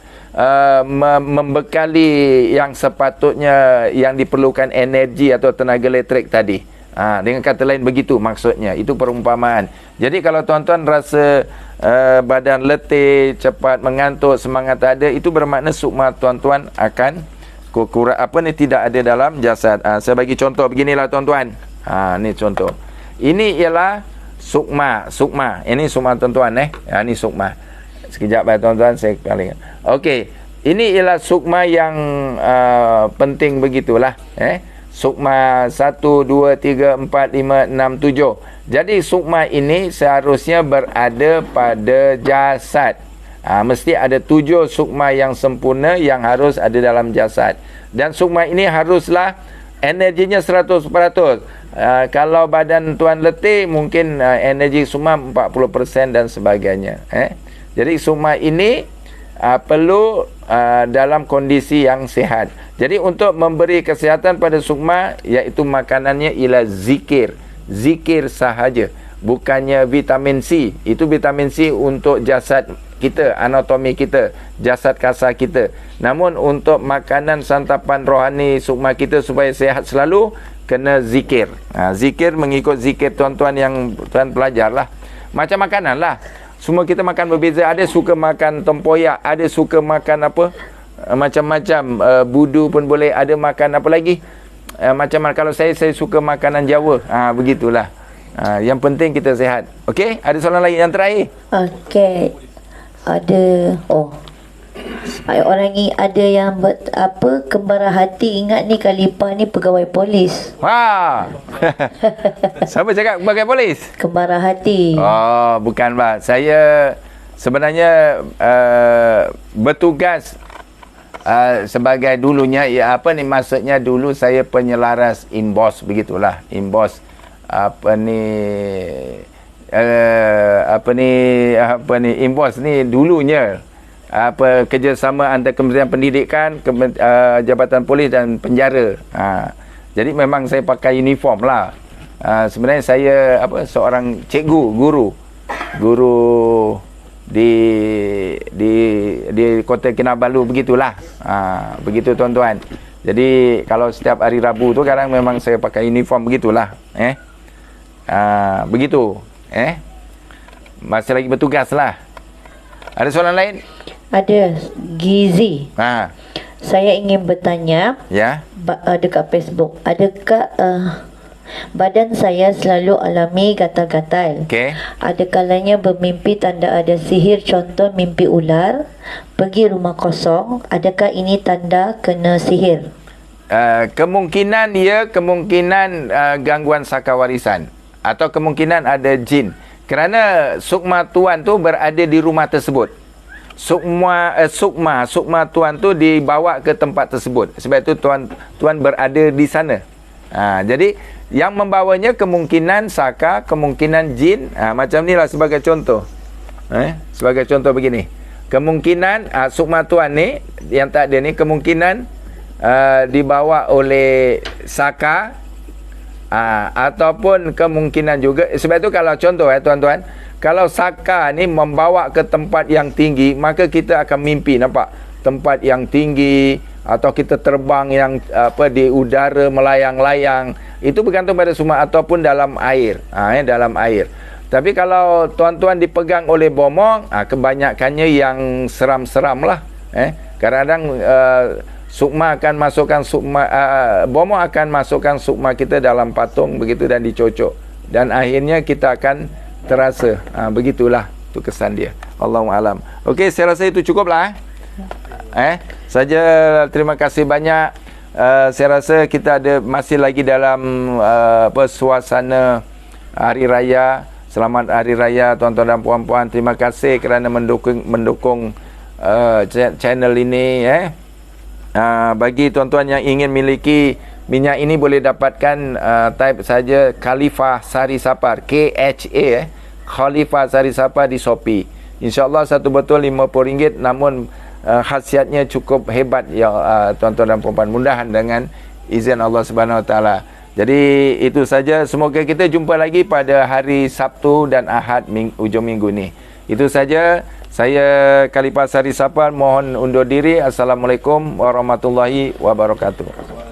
membekali yang sepatutnya, yang diperlukan energi atau tenaga elektrik tadi. Dengan kata lain begitu maksudnya. Itu perumpamaan. Jadi kalau tuan-tuan rasa badan letih, cepat mengantuk, semangat tak ada, itu bermakna sukma tuan-tuan akan kurang, tidak ada dalam jasad. Saya bagi contoh beginilah tuan-tuan. Ni contoh. Ini ialah sukma. Ini sukma tuan-tuan ini sukma. Sekejap tuan-tuan, saya paling. Okey. Ini ialah sukma yang penting begitulah. Sukma 1, 2, 3, 4, 5, 6, 7. Jadi sukma ini seharusnya berada pada jasad. Mesti ada 7 sukma yang sempurna yang harus ada dalam jasad. Dan sukma ini haruslah energinya 100%. Kalau badan tuan letih, mungkin energi sukma 40% dan sebagainya. Jadi sukma ini perlu dalam kondisi yang sihat. Jadi untuk memberi kesihatan pada sukma, iaitu makanannya ialah zikir sahaja, bukannya vitamin C. Itu vitamin C untuk jasad kita, anatomi kita, jasad kasar kita. Namun untuk makanan santapan rohani sukma kita supaya sihat selalu, kena zikir. Zikir mengikut zikir tuan-tuan yang tuan pelajar lah. Macam makanan lah, semua kita makan berbeza. Ada suka makan tempoyak, ada suka makan macam-macam, budu pun boleh, ada makan apa lagi, macam kalau saya suka makanan Jawa. Begitulah. Yang penting kita sihat. Okey, ada soalan lagi yang terakhir? Okey. Ada orang ni ada yang kembara hati. Ingat ni Khalifah ni pegawai polis. Siapa cakap pegawai polis? Kembara hati. Bukan bah. Saya sebenarnya bertugas sebagai dulunya, maksudnya dulu saya penyelaras inbos, begitulah. Inbos invoice ni dulunya kerjasama antara Kementerian Pendidikan, Jabatan Polis dan Penjara. Jadi memang saya pakai uniform lah. Sebenarnya saya seorang cikgu, guru di Kota Kinabalu, begitulah. Begitu tuan-tuan. Jadi kalau setiap hari Rabu tu kadang memang saya pakai uniform, begitulah. Begitu. Masih lagi bertugas lah. Ada soalan lain? Ada. Gizi. Saya ingin bertanya, dekat Facebook, adakah badan saya selalu alami gatal-gatal? Ada kalanya bermimpi tanda ada sihir, contoh mimpi ular, pergi rumah kosong, adakah ini tanda kena sihir? Kemungkinan gangguan saka warisan, atau kemungkinan ada jin, kerana sukma tuan tu berada di rumah tersebut. Sukma tuan tu dibawa ke tempat tersebut. Sebab itu tuan berada di sana. Jadi yang membawanya kemungkinan saka, kemungkinan jin. Macam ni lah sebagai contoh. Sebagai contoh begini. Kemungkinan sukma tuan ni yang tak ada ni, kemungkinan dibawa oleh saka, ataupun kemungkinan juga. Sebab itu kalau contoh tuan-tuan, kalau saka ni membawa ke tempat yang tinggi, maka kita akan mimpi, nampak tempat yang tinggi, atau kita terbang yang di udara melayang-layang. Itu bergantung pada sukma, ataupun dalam air. Dalam air. Tapi kalau tuan-tuan dipegang oleh bomong, kebanyakannya yang seram-seram lah. Kadang-kadang sukma akan masukkan bomong akan masukkan sukma kita dalam patung begitu dan dicocok, dan akhirnya kita akan terasa. Begitulah tu kesan dia. Allahu alam. Okey, saya rasa itu cukuplah. Saja, terima kasih banyak. Saya rasa kita masih lagi dalam suasana hari raya. Selamat hari raya tuan-tuan dan puan-puan. Terima kasih kerana mendukung channel ini. Bagi tuan-tuan yang ingin miliki minyak ini, boleh dapatkan, type saja Khalifah Sari Sapar, KHA Khalifah Sari Sapar di Shopee. InsyaAllah satu botol RM50, namun khasiatnya cukup hebat ya tuan-tuan dan puan-puan. Mudahan dengan izin Allah Subhanahu Wa Taala. Jadi itu saja. Semoga kita jumpa lagi pada hari Sabtu dan Ahad ujung minggu ni. Itu saja. Saya Khalifah Sari Sapar mohon undur diri. Assalamualaikum warahmatullahi wabarakatuh.